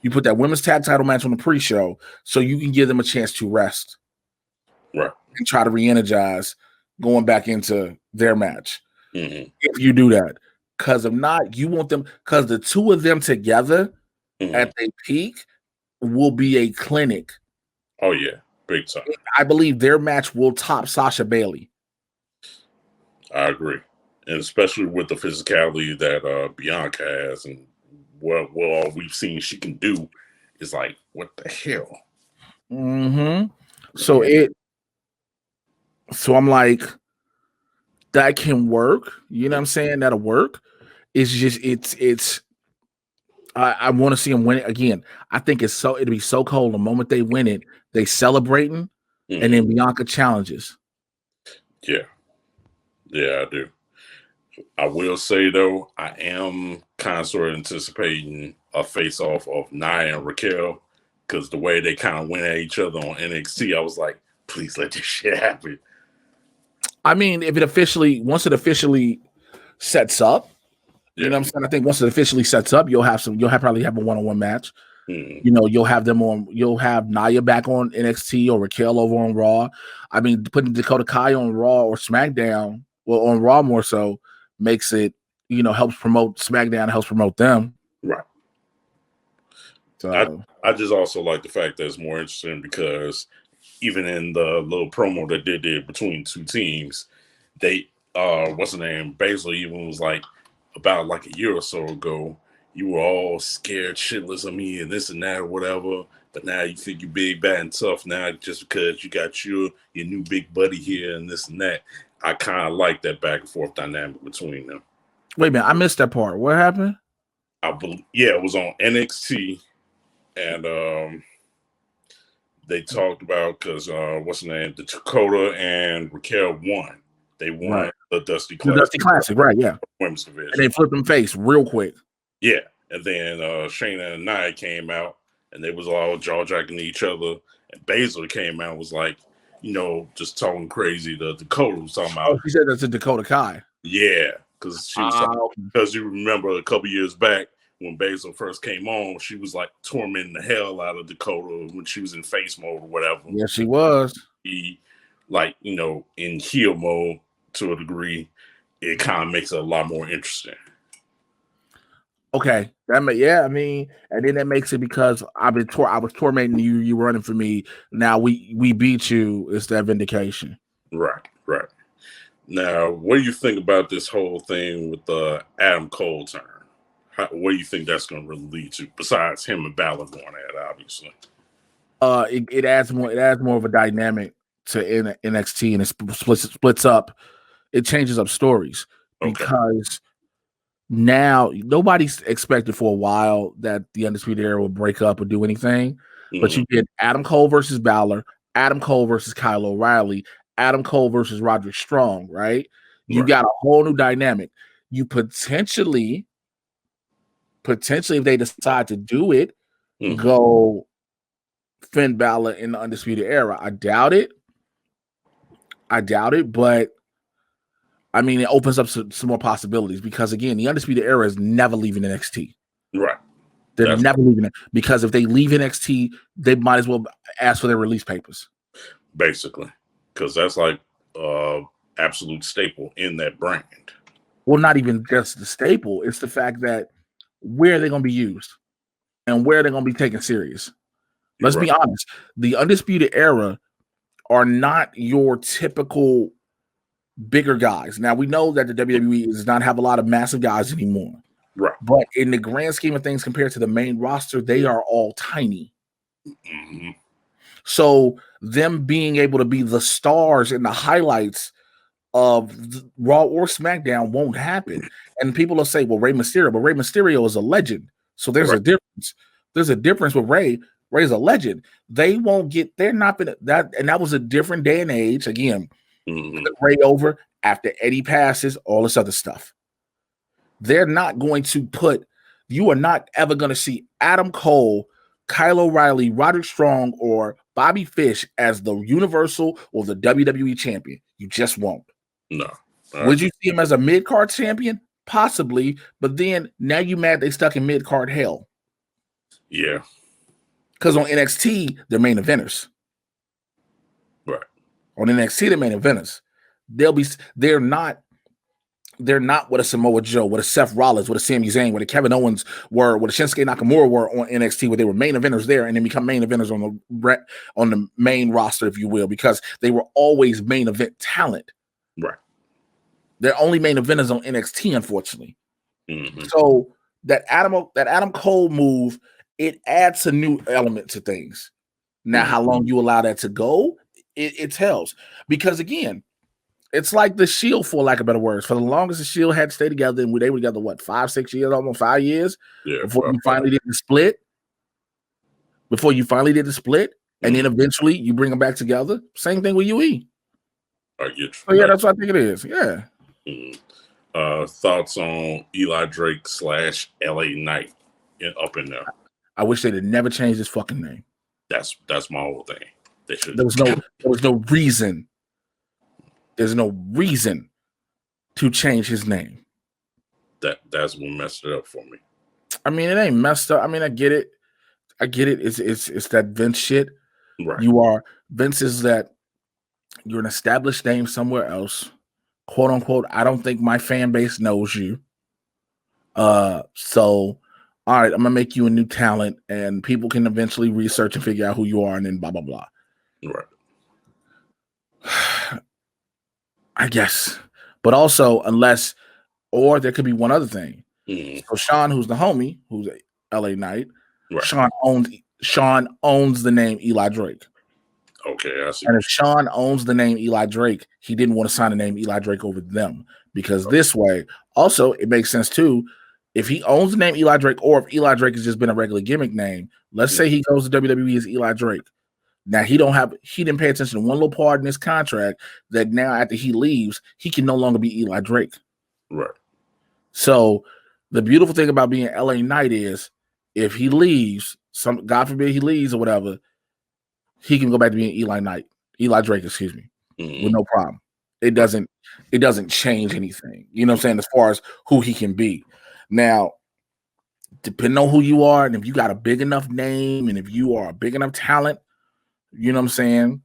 You put that women's tag title match on the pre-show so you can give them a chance to rest. Right. And try to re-energize going back into their match. If you do that. Because if not, you want them, because the two of them together at their peak will be a clinic. Oh, yeah. Big time. I believe their match will top Sasha Bailey. I agree. And especially with the physicality that Bianca has and what all we've seen she can do is like, what the hell? So I'm like, that can work. You know what I'm saying? That'll work. It's just I want to see them win it again. I think it'd be so cold the moment they win it, they celebrating, and then Bianca challenges. Yeah. Yeah, I do. I will say though, I am kind of sort of anticipating a face-off of Nia and Raquel because the way they kind of went at each other on NXT, I was like, please let this shit happen. I mean, once it officially sets up, you know what I'm saying? I think once it officially sets up, you'll probably have a one-on-one match. You know, you'll have Nia back on NXT or Raquel over on Raw. I mean, putting Dakota Kai on Raw or SmackDown, well, on Raw more so, makes it helps promote SmackDown, helps promote them. Right. So I just also like the fact that it's more interesting because even in the little promo that they did between two teams, they what's the name? Basically, even was like about like a year or so ago, you were all scared shitless of me and this and that or whatever. But now you think you're big, bad, and tough now just because you got your new big buddy here and this and that. I kind of like that back and forth dynamic between them. wait a minute, I missed that part. What happened? Yeah, it was on NXT, and they talked about because what's the name? The Dakota and Raquel won. They won Right. the Dusty The Classic. Dusty Classic, right? Yeah. Women's division. And they flipped them face real quick. Yeah, and then Shayna and Nia came out, and they was all jaw jacking each other. And Baszler came out and was like, just talking crazy. The Dakota was talking about. Oh, she said that's a Dakota Kai. Yeah, because she was because you remember a couple years back when Baszler first came on, she was like tormenting the hell out of Dakota when she was in face mode or whatever. Yeah, she was. He, like, in heel mode to a degree, it kind of makes it a lot more interesting. Okay, and then that makes it because I was tormenting you, you running for me. Now we beat you. It's that vindication. Right. Now, what do you think about this whole thing with the Adam Cole turn? What do you think that's going to really lead to? Besides him and Balor going at it, obviously. It adds more. It adds more of a dynamic to NXT, and it splits up. It changes up stories because now nobody's expected for a while that the Undisputed Era will break up or do anything. But you get Adam Cole versus Balor, Adam Cole versus Kyle O'Reilly, Adam Cole versus Roderick Strong, right? You got a whole new dynamic. You potentially, if they decide to do it, go Finn Balor in the Undisputed Era. I doubt it, but I mean, it opens up some more possibilities because, again, the Undisputed Era is never leaving NXT. Right. They're never leaving it because if they leave NXT, they might as well ask for their release papers. Basically, because that's like absolute staple in that brand. Well, not even just the staple. It's the fact that where are they going to be used and where they're going to be taken serious. Let's be honest. The Undisputed Era are not your typical bigger guys. Now, we know that the WWE does not have a lot of massive guys anymore. Right. But in the grand scheme of things, compared to the main roster, they are all tiny. Mm-hmm. So them being able to be the stars and the highlights of Raw or SmackDown won't happen. And people will say, well, Rey Mysterio, but Rey Mysterio is a legend. So there's a difference. There's a difference with Rey. Rey's a legend. They're not gonna that, and that was a different day and age. Again, Rey over after Eddie passes, all this other stuff. They're not going to you are not ever going to see Adam Cole, Kyle O'Reilly, Roderick Strong, or Bobby Fish as the Universal or the WWE champion. You just won't. No. Would you see him as a mid-card champion? Possibly, but then now you mad they stuck in mid-card hell. Yeah. Because on NXT, they're main eventers. Right. On NXT, they're main eventers. They're not what a Samoa Joe, what a Seth Rollins, what a Sami Zayn, what a Kevin Owens were, what a Shinsuke Nakamura were on NXT, where they were main eventers there and then become main eventers on the main roster, if you will, because they were always main event talent. Right. They're only main eventers on NXT, unfortunately. Mm-hmm. So that Adam Cole move, it adds a new element to things. Now, how long you allow that to go, it tells. Because again, it's like the Shield, for lack of better words. For the longest, the Shield had to stay together, and they were together, 5-6 years, almost 5 years, before you finally did the split. And then eventually you bring them back together. Same thing with UE. I get you. So yeah, that's what I think it is. Yeah. Thoughts on Eli Drake / LA Knight up in there? I wish they'd have never changed his fucking name. That's my whole thing. They should. There was no reason. There's no reason to change his name. That's what messed it up for me. I mean, it ain't messed up. I mean, I get it. It's that Vince shit. Right. Vince is that you're an established name somewhere else, quote unquote. I don't think my fan base knows you. So all right, I'm gonna make you a new talent, and people can eventually research and figure out who you are, and then blah blah blah. Right. I guess, but also unless, or there could be one other thing. Mm-hmm. So Sean, who's the homie, who's a LA Knight, Right. Sean owns the name Eli Drake. Okay, I see. And if Sean owns the name Eli Drake, he didn't want to sign the name Eli Drake over them because this way, also it makes sense too. If he owns the name Eli Drake, or if Eli Drake has just been a regular gimmick name, let's say he goes to WWE as Eli Drake. Now he didn't pay attention to one little part in his contract that now after he leaves, he can no longer be Eli Drake. Right. So the beautiful thing about being LA Knight is if he leaves, God forbid he leaves or whatever, he can go back to being Eli Drake, excuse me, with no problem. It doesn't change anything. You know what I'm saying? As far as who he can be. Now, depending on who you are, and if you got a big enough name, and if you are a big enough talent, you know what I'm saying,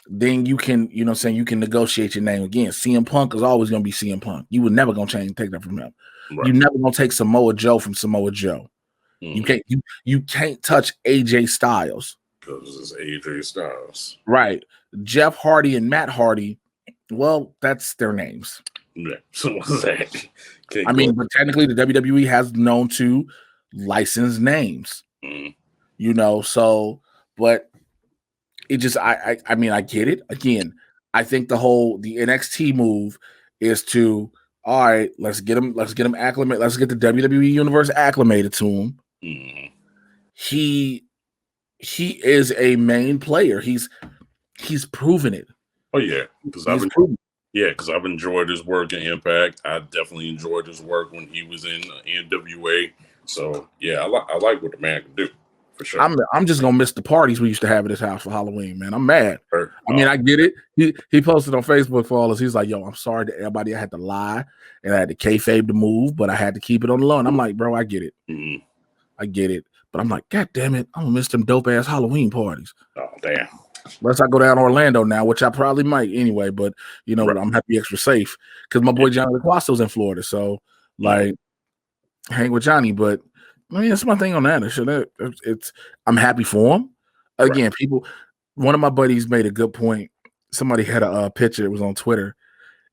then you can, you know what I'm saying, you can negotiate your name again. CM Punk is always going to be CM Punk. You were never going to take that from him. Right. You're never going to take Samoa Joe from Samoa Joe. You can't touch AJ Styles. Because it's AJ Styles. Right. Jeff Hardy and Matt Hardy, well, that's their names. Yeah. So what's that? I mean, but technically the WWE has known to license names. You know, so, but it just, I mean, I get it. Again, I think the NXT move is to, all right, let's get him acclimated. Let's get the WWE universe acclimated to him. He is a main player. He's proven it. Oh yeah, because I've enjoyed his work in Impact. I definitely enjoyed his work when he was in NWA. So yeah, I like what the man can do. For sure. I'm just gonna miss the parties we used to have at his house for Halloween, man. I'm mad. I mean, I get it. He posted on Facebook for all us. He's like, "Yo, I'm sorry to everybody. I had to lie and I had to kayfabe the move, but I had to keep it on the low." And I'm like, "Bro, I get it. I get it." But I'm like, "God damn it, I'm gonna miss them dope ass Halloween parties." Oh damn. Unless I go down to Orlando now, which I probably might anyway. But you know, I'm happy extra safe because my boy Johnny LaQuasto's in Florida, so like, hang with Johnny, but. I mean, that's my thing on that. I'm happy for him. Again, one of my buddies made a good point. Somebody had a picture. It was on Twitter.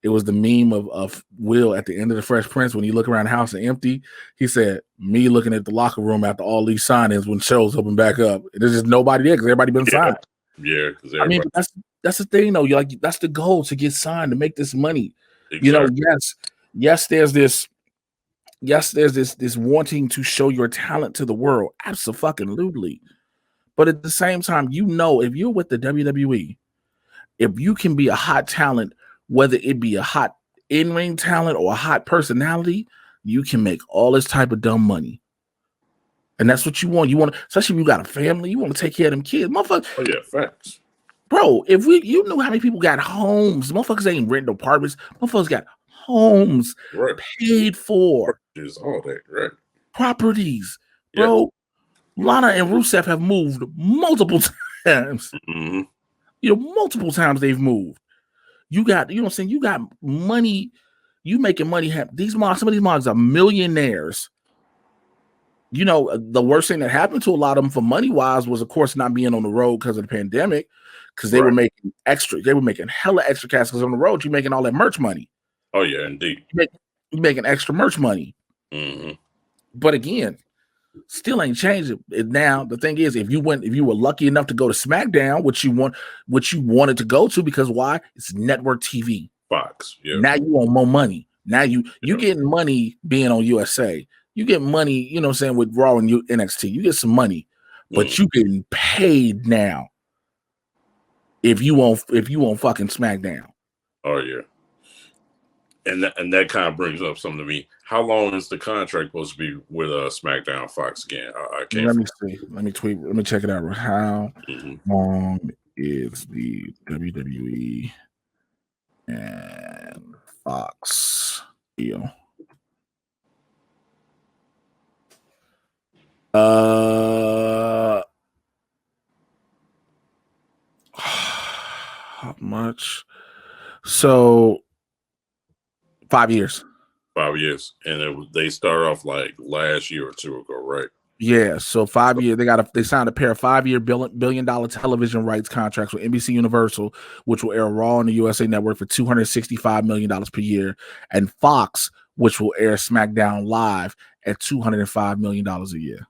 It was the meme of Will at the end of the Fresh Prince when you look around the house and empty. He said, "Me looking at the locker room after all these signings when shows open back up. There's just nobody there because everybody been signed." Yeah, I mean, that's the thing though. You're like, that's the goal, to get signed, to make this money. Exactly. You know, yes, there's this wanting to show your talent to the world. Absolutely. But at the same time, you know, if you're with the WWE, if you can be a hot talent, whether it be a hot in-ring talent or a hot personality, you can make all this type of dumb money. And that's what you want. You want, especially if you got a family, you want to take care of them kids. Motherfucker. Oh yeah, facts. Bro, you know how many people got homes. Motherfuckers ain't renting apartments. Motherfuckers got homes paid for. All that, right? Properties. Bro, Lana and Rusev have moved multiple times. You know, multiple times they've moved. You got, you know what I'm saying? You got money. You making money. Some of these mods are millionaires. You know, the worst thing that happened to a lot of them for money-wise was, of course, not being on the road because of the pandemic, because they were making extra. They were making hella extra cash because on the road, you're making all that merch money. Oh, yeah, indeed. You're making extra merch money. But again, still ain't changed it. Now, the thing is, if you were lucky enough to go to SmackDown, which you wanted to go to, because why? It's network TV. Fox. Yeah. Now you want more money. Now you getting money being on USA. You get money, you know what I'm saying, with Raw and NXT. You get some money, but you getting paid now if you want fucking SmackDown. Oh yeah. And that kind of brings up something to me. How long is the contract supposed to be with SmackDown Fox again? I can't. Let me see. Let me check it out. How long is the WWE and Fox deal? How much? So 5 years. 5 years, and they started off like last year or two ago, right? Yeah, so 5 years. They signed a pair of 5-year billion-dollar television rights contracts with NBC Universal, which will air Raw on the USA Network for $265 million per year, and Fox, which will air SmackDown live at $205 million a year.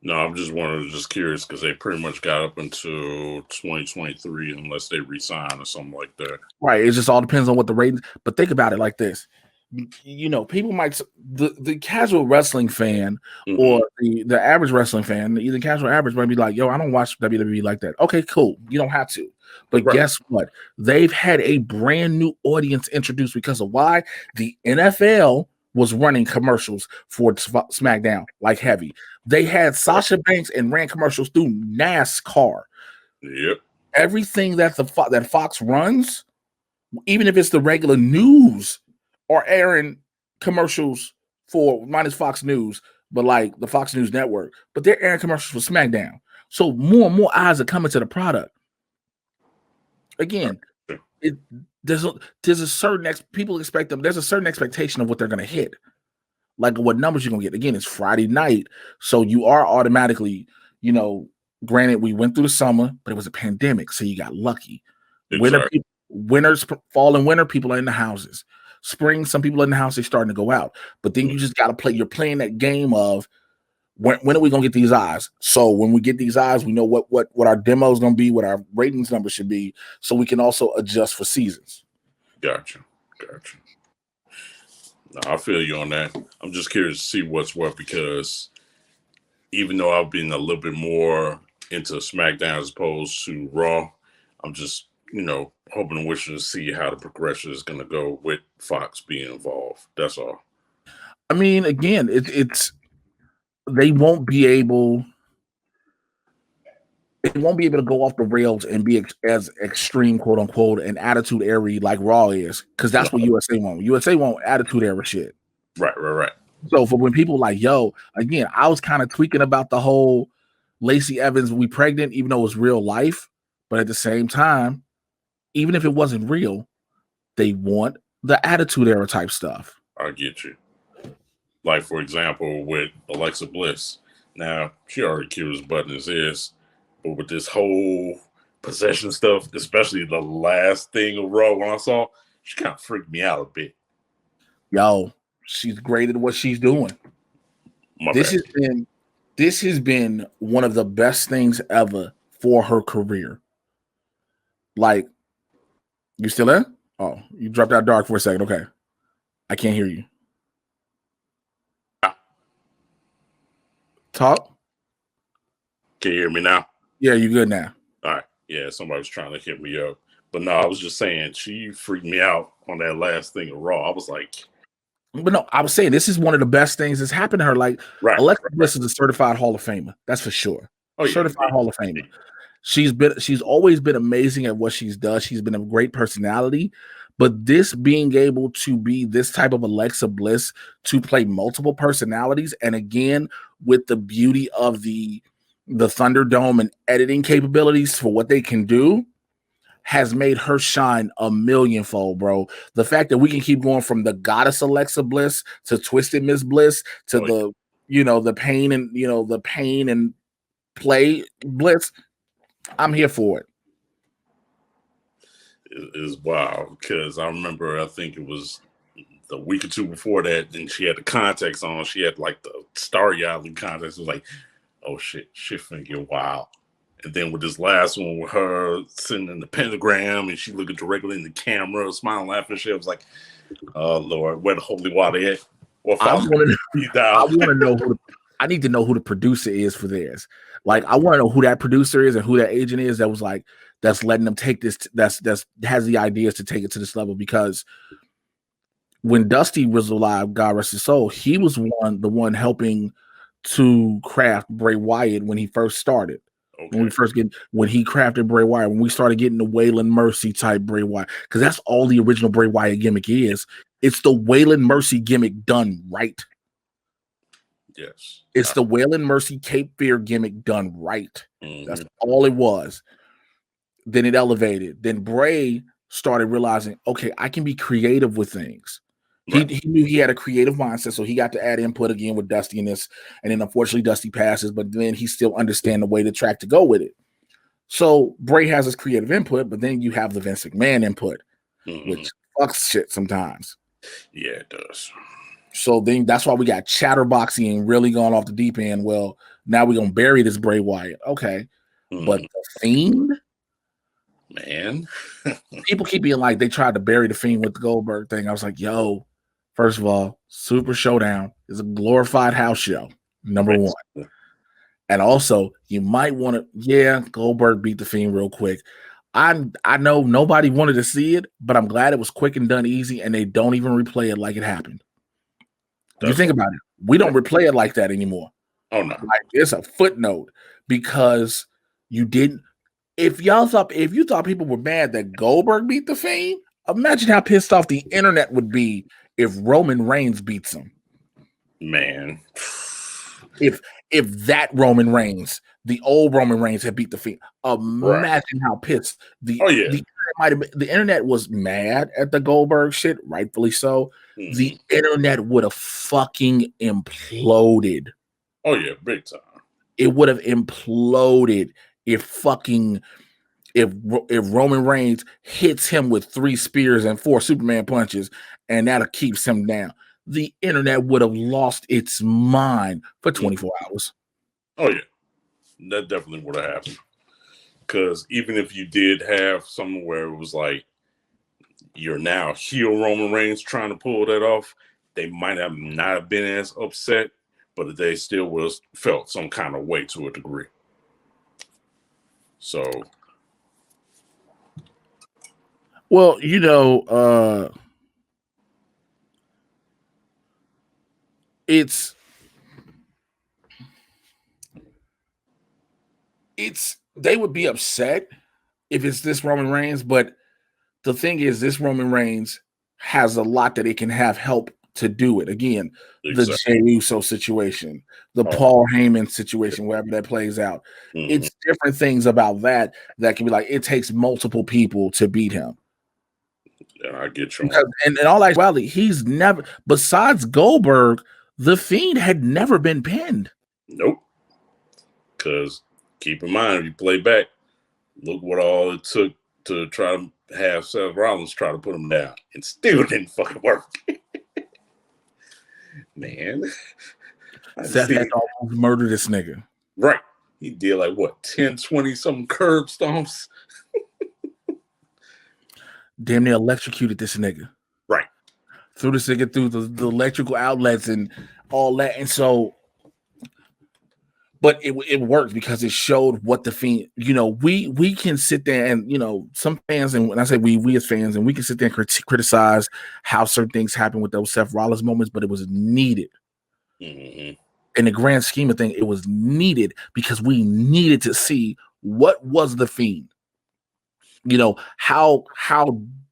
No, I'm just curious because they pretty much got up until 2023 unless they resign or something like that. Right. It just all depends on what the ratings. But think about it like this. People might the casual wrestling fan or the average wrestling fan, either casual or average, might be like, yo, I don't watch WWE like that. Okay, cool. You don't have to. But guess what? They've had a brand new audience introduced because of why the NFL was running commercials for SmackDown like heavy. They had Sasha Banks and ran commercials through NASCAR. Yep. Everything that that Fox runs, even if it's the regular news, are airing commercials for minus Fox News, but like the Fox News Network, but they're airing commercials for SmackDown. So more and more eyes are coming to the product. Again, there's a certain people expect them. There's a certain expectation of what they're going to hit, like what numbers you're going to get. Again, it's Friday night, so you are automatically, granted, we went through the summer, but it was a pandemic, so you got lucky. Exactly. Fall and winter, people are in the houses. Spring, some people in the house, they're starting to go out. But then you just got to play. You're playing that game of when are we going to get these eyes? So when we get these eyes, we know what our demo is going to be, what our ratings number should be, so we can also adjust for seasons. Gotcha. No, I feel you on that. I'm just curious to see what's what because even though I've been a little bit more into SmackDown as opposed to Raw, I'm just hoping and wishing to see how the progression is going to go with Fox being involved. That's all. I mean, again, it's they won't be able to go off the rails and be as extreme, quote unquote, and attitude era like Raw is, because that's what USA won't. USA won't attitude era shit. Right. So for when people like, yo, again, I was kind of tweaking about the whole Lacey Evans, we pregnant, even though it was real life, but at the same time, even if it wasn't real, they want the attitude era type stuff. I get you. Like, for example, with Alexa Bliss. Now, she already cute as button as is, but with this whole possession stuff, especially the last thing of Raw when I saw, she kind of freaked me out a bit. Yo, she's great at what she's doing. This has been one of the best things ever for her career. Like, you still there? Oh, you dropped out dark for a second. Okay. I can't hear you. Talk. Can you hear me now? Yeah, you good now. All right. Yeah, somebody was trying to hit me up. But no, I was just saying she freaked me out on that last thing of Raw. I was like... But no, I was saying this is one of the best things that's happened to her. Like, Alexa Bliss is a certified Hall of Famer. That's for sure. Certified Hall of Famer. She's always been amazing at what she's done. She's been a great personality. But this being able to be this type of Alexa Bliss to play multiple personalities, and again, with the beauty of the Thunderdome and editing capabilities for what they can do, has made her shine a millionfold, bro. The fact that we can keep going from the goddess Alexa Bliss to Twisted Miss Bliss to the pain and play Bliss, I'm here for it. Is wild because I remember, I think it was the week or two before that, and she had the contacts on. She had like the Starry Island contacts. It was like, oh shit finna get wild. And then with this last one with her sitting in the pentagram and she looking directly in the camera, smiling, laughing, shit, I was like, oh Lord, where the holy water at? I need to know who the producer is for this. Like, I want to know who that producer is and who that agent is that was like, that's letting them take this, that's has the ideas to take it to this level. Because when Dusty was alive, God rest his soul, he was the one helping to craft Bray Wyatt when he first started. Okay. When he crafted Bray Wyatt, when we started getting the Waylon Mercy type Bray Wyatt, because that's all the original Bray Wyatt gimmick is. It's the Waylon Mercy gimmick done right. Yes. It's the Waylon Mercy Cape Fear gimmick done right. Mm-hmm. That's all it was. Then it elevated. Then Bray started realizing, okay, I can be creative with things. Right. He knew he had a creative mindset, so he got to add input again with Dusty in this. And then unfortunately, Dusty passes, but then he still understands the way the track to go with it. So Bray has his creative input, but then you have the Vince McMahon input, which fucks shit sometimes. Yeah, it does. So then that's why we got chatterboxy and really going off the deep end. Well, now we're gonna bury this Bray Wyatt. Okay. But the Fiend, man, people keep being like they tried to bury the Fiend with the Goldberg thing. I was like, yo, first of all, Super Showdown is a glorified house show, number one. And also, you might want to, Goldberg beat the Fiend real quick. I know nobody wanted to see it, but I'm glad it was quick and done easy, and they don't even replay it like it happened. You think about it, we don't replay it like that anymore. Oh no, like it's a footnote because you didn't. If you thought people were mad that Goldberg beat the Fiend, imagine how pissed off the internet would be if Roman Reigns beats him. Man, if that Roman Reigns, the old Roman Reigns, had beat the Fiend, imagine how pissed the internet was mad at the Goldberg shit, rightfully so. The internet would have fucking imploded. Oh yeah, big time. It would have imploded if Roman Reigns hits him with 3 spears and 4 Superman punches, and that keeps him down. The internet would have lost its mind for 24 hours. Oh yeah, that definitely would have happened. Because even if you did have something where it was like you're now heel Roman Reigns trying to pull that off, they might have not been as upset, but they still would have felt some kind of way to a degree. So, well, it's they would be upset if it's this Roman Reigns, but the thing is, this Roman Reigns has a lot that it can have help to do it. Again, the Jey Uso situation, the Paul Heyman situation, wherever that plays out. It's different things about that can be like, it takes multiple people to beat him. Yeah, I get you. And in all actuality, he's never, besides Goldberg, the Fiend had never been pinned. Nope. Because keep in mind, if you play back, look what all it took to try to have Seth Rollins try to put him down. It still didn't fucking work. Man. Seth had to almost murder this nigga. Right. He did like what, 10, 20 something curb stomps? Damn near electrocuted this nigga. Right. Threw this nigga through the electrical outlets and all that. And so, but it worked because it showed what the Fiend, we can sit there and, some fans, and when I say we as fans, and we can sit there and criticize how certain things happen with those Seth Rollins moments, but it was needed. In the grand scheme of things, it was needed because we needed to see what was the Fiend. How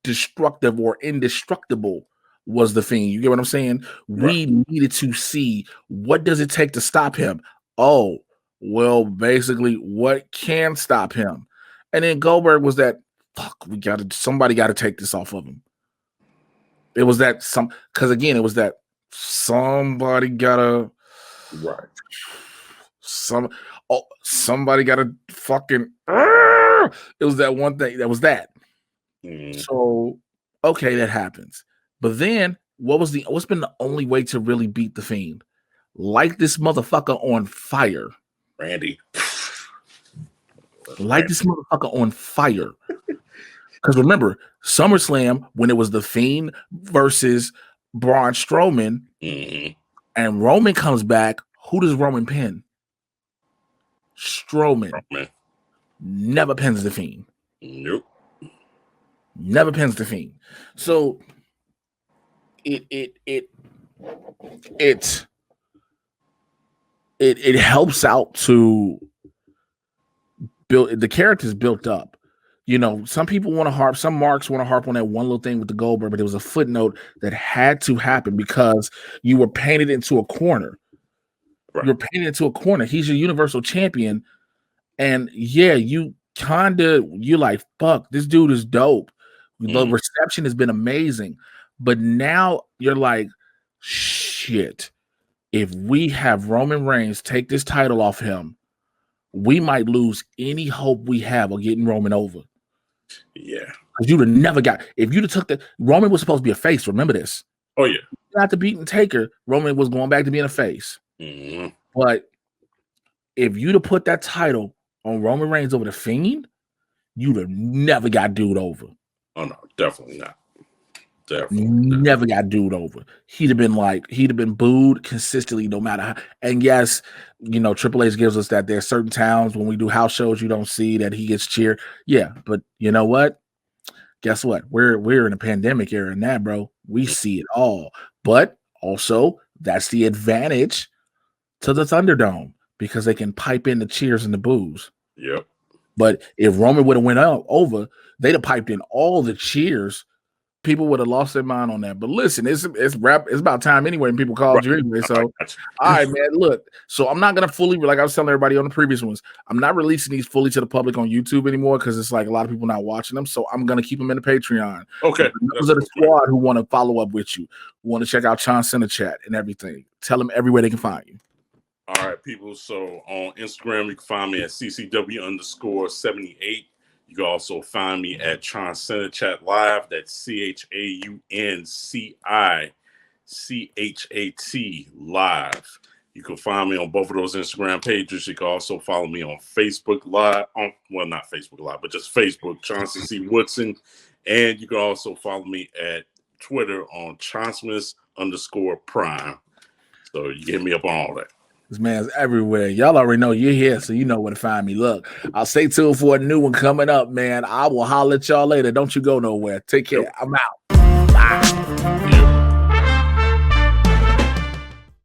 destructive or indestructible was the Fiend. You get what I'm saying? Right. We needed to see what does it take to stop him. Oh, well, basically, what can stop him? And then Goldberg was that, somebody got to take this off of him. It was that because again, it was that somebody gotta, right. Somebody gotta fucking, it was that one thing that was that. So, okay, that happens. But then what's been the only way to really beat the Fiend? Light this motherfucker on fire. Randy. Light this motherfucker on fire. Because remember, SummerSlam, when it was the Fiend versus Braun Strowman, and Roman comes back, who does Roman pin? Strowman. Never pins the Fiend. Nope. Never pins the Fiend. So it helps out to build the characters built up. Some people want to harp, some marks want to harp on that one little thing with the Goldberg, but it was a footnote that had to happen because you were painted into a corner. Right. You're painted into a corner. He's your universal champion. And yeah, you're like, fuck, this dude is dope. The reception has been amazing. But now you're like, shit, if we have Roman Reigns take this title off him, we might lose any hope we have of getting Roman over. Yeah. Because you'd have never got, if you'd have took the, Roman was supposed to be a face, remember this. Oh, yeah. After beating Taker, Roman was going back to being a face. Mm-hmm. But if you'd have put that title on Roman Reigns over the Fiend, you'd have never got dude over. Oh, no, definitely not. Never got dude over. He'd have been booed consistently no matter how. And yes, you know, Triple H gives us that there's certain towns when we do house shows you don't see that he gets cheered. Yeah, but you know what? Guess what? We're in a pandemic era and that, bro. We see it all. But also, that's the advantage to the Thunderdome because they can pipe in the cheers and the boos. Yep. But if Roman would have went over, they'd have piped in all the cheers. People would have lost their mind on that. But listen, it's about time anyway, and people called you anyway. So, all right, man. Look, so I'm not gonna fully, like I was telling everybody on the previous ones, I'm not releasing these fully to the public on YouTube anymore because it's like a lot of people not watching them. So I'm gonna keep them in the Patreon. Okay. Those are the squad who want to follow up with you, who want to check out Chauncey in the chat and everything. Tell them everywhere they can find you. All right, people. So on Instagram, you can find me at CCW_78. You can also find me at Chauncey Chat Live. That's CHAUNCICHAT Live. You can find me on both of those Instagram pages. You can also follow me on Facebook Live. Well, not Facebook Live, but just Facebook, Chauncey C. Woodson. And you can also follow me at Twitter on Chauncey_Prime. So you get me up on all that. This man's everywhere. Y'all already know you're here, so you know where to find me. Look, I'll stay tuned for a new one coming up, man. I will holler at y'all later. Don't you go nowhere. Take care. I'm out.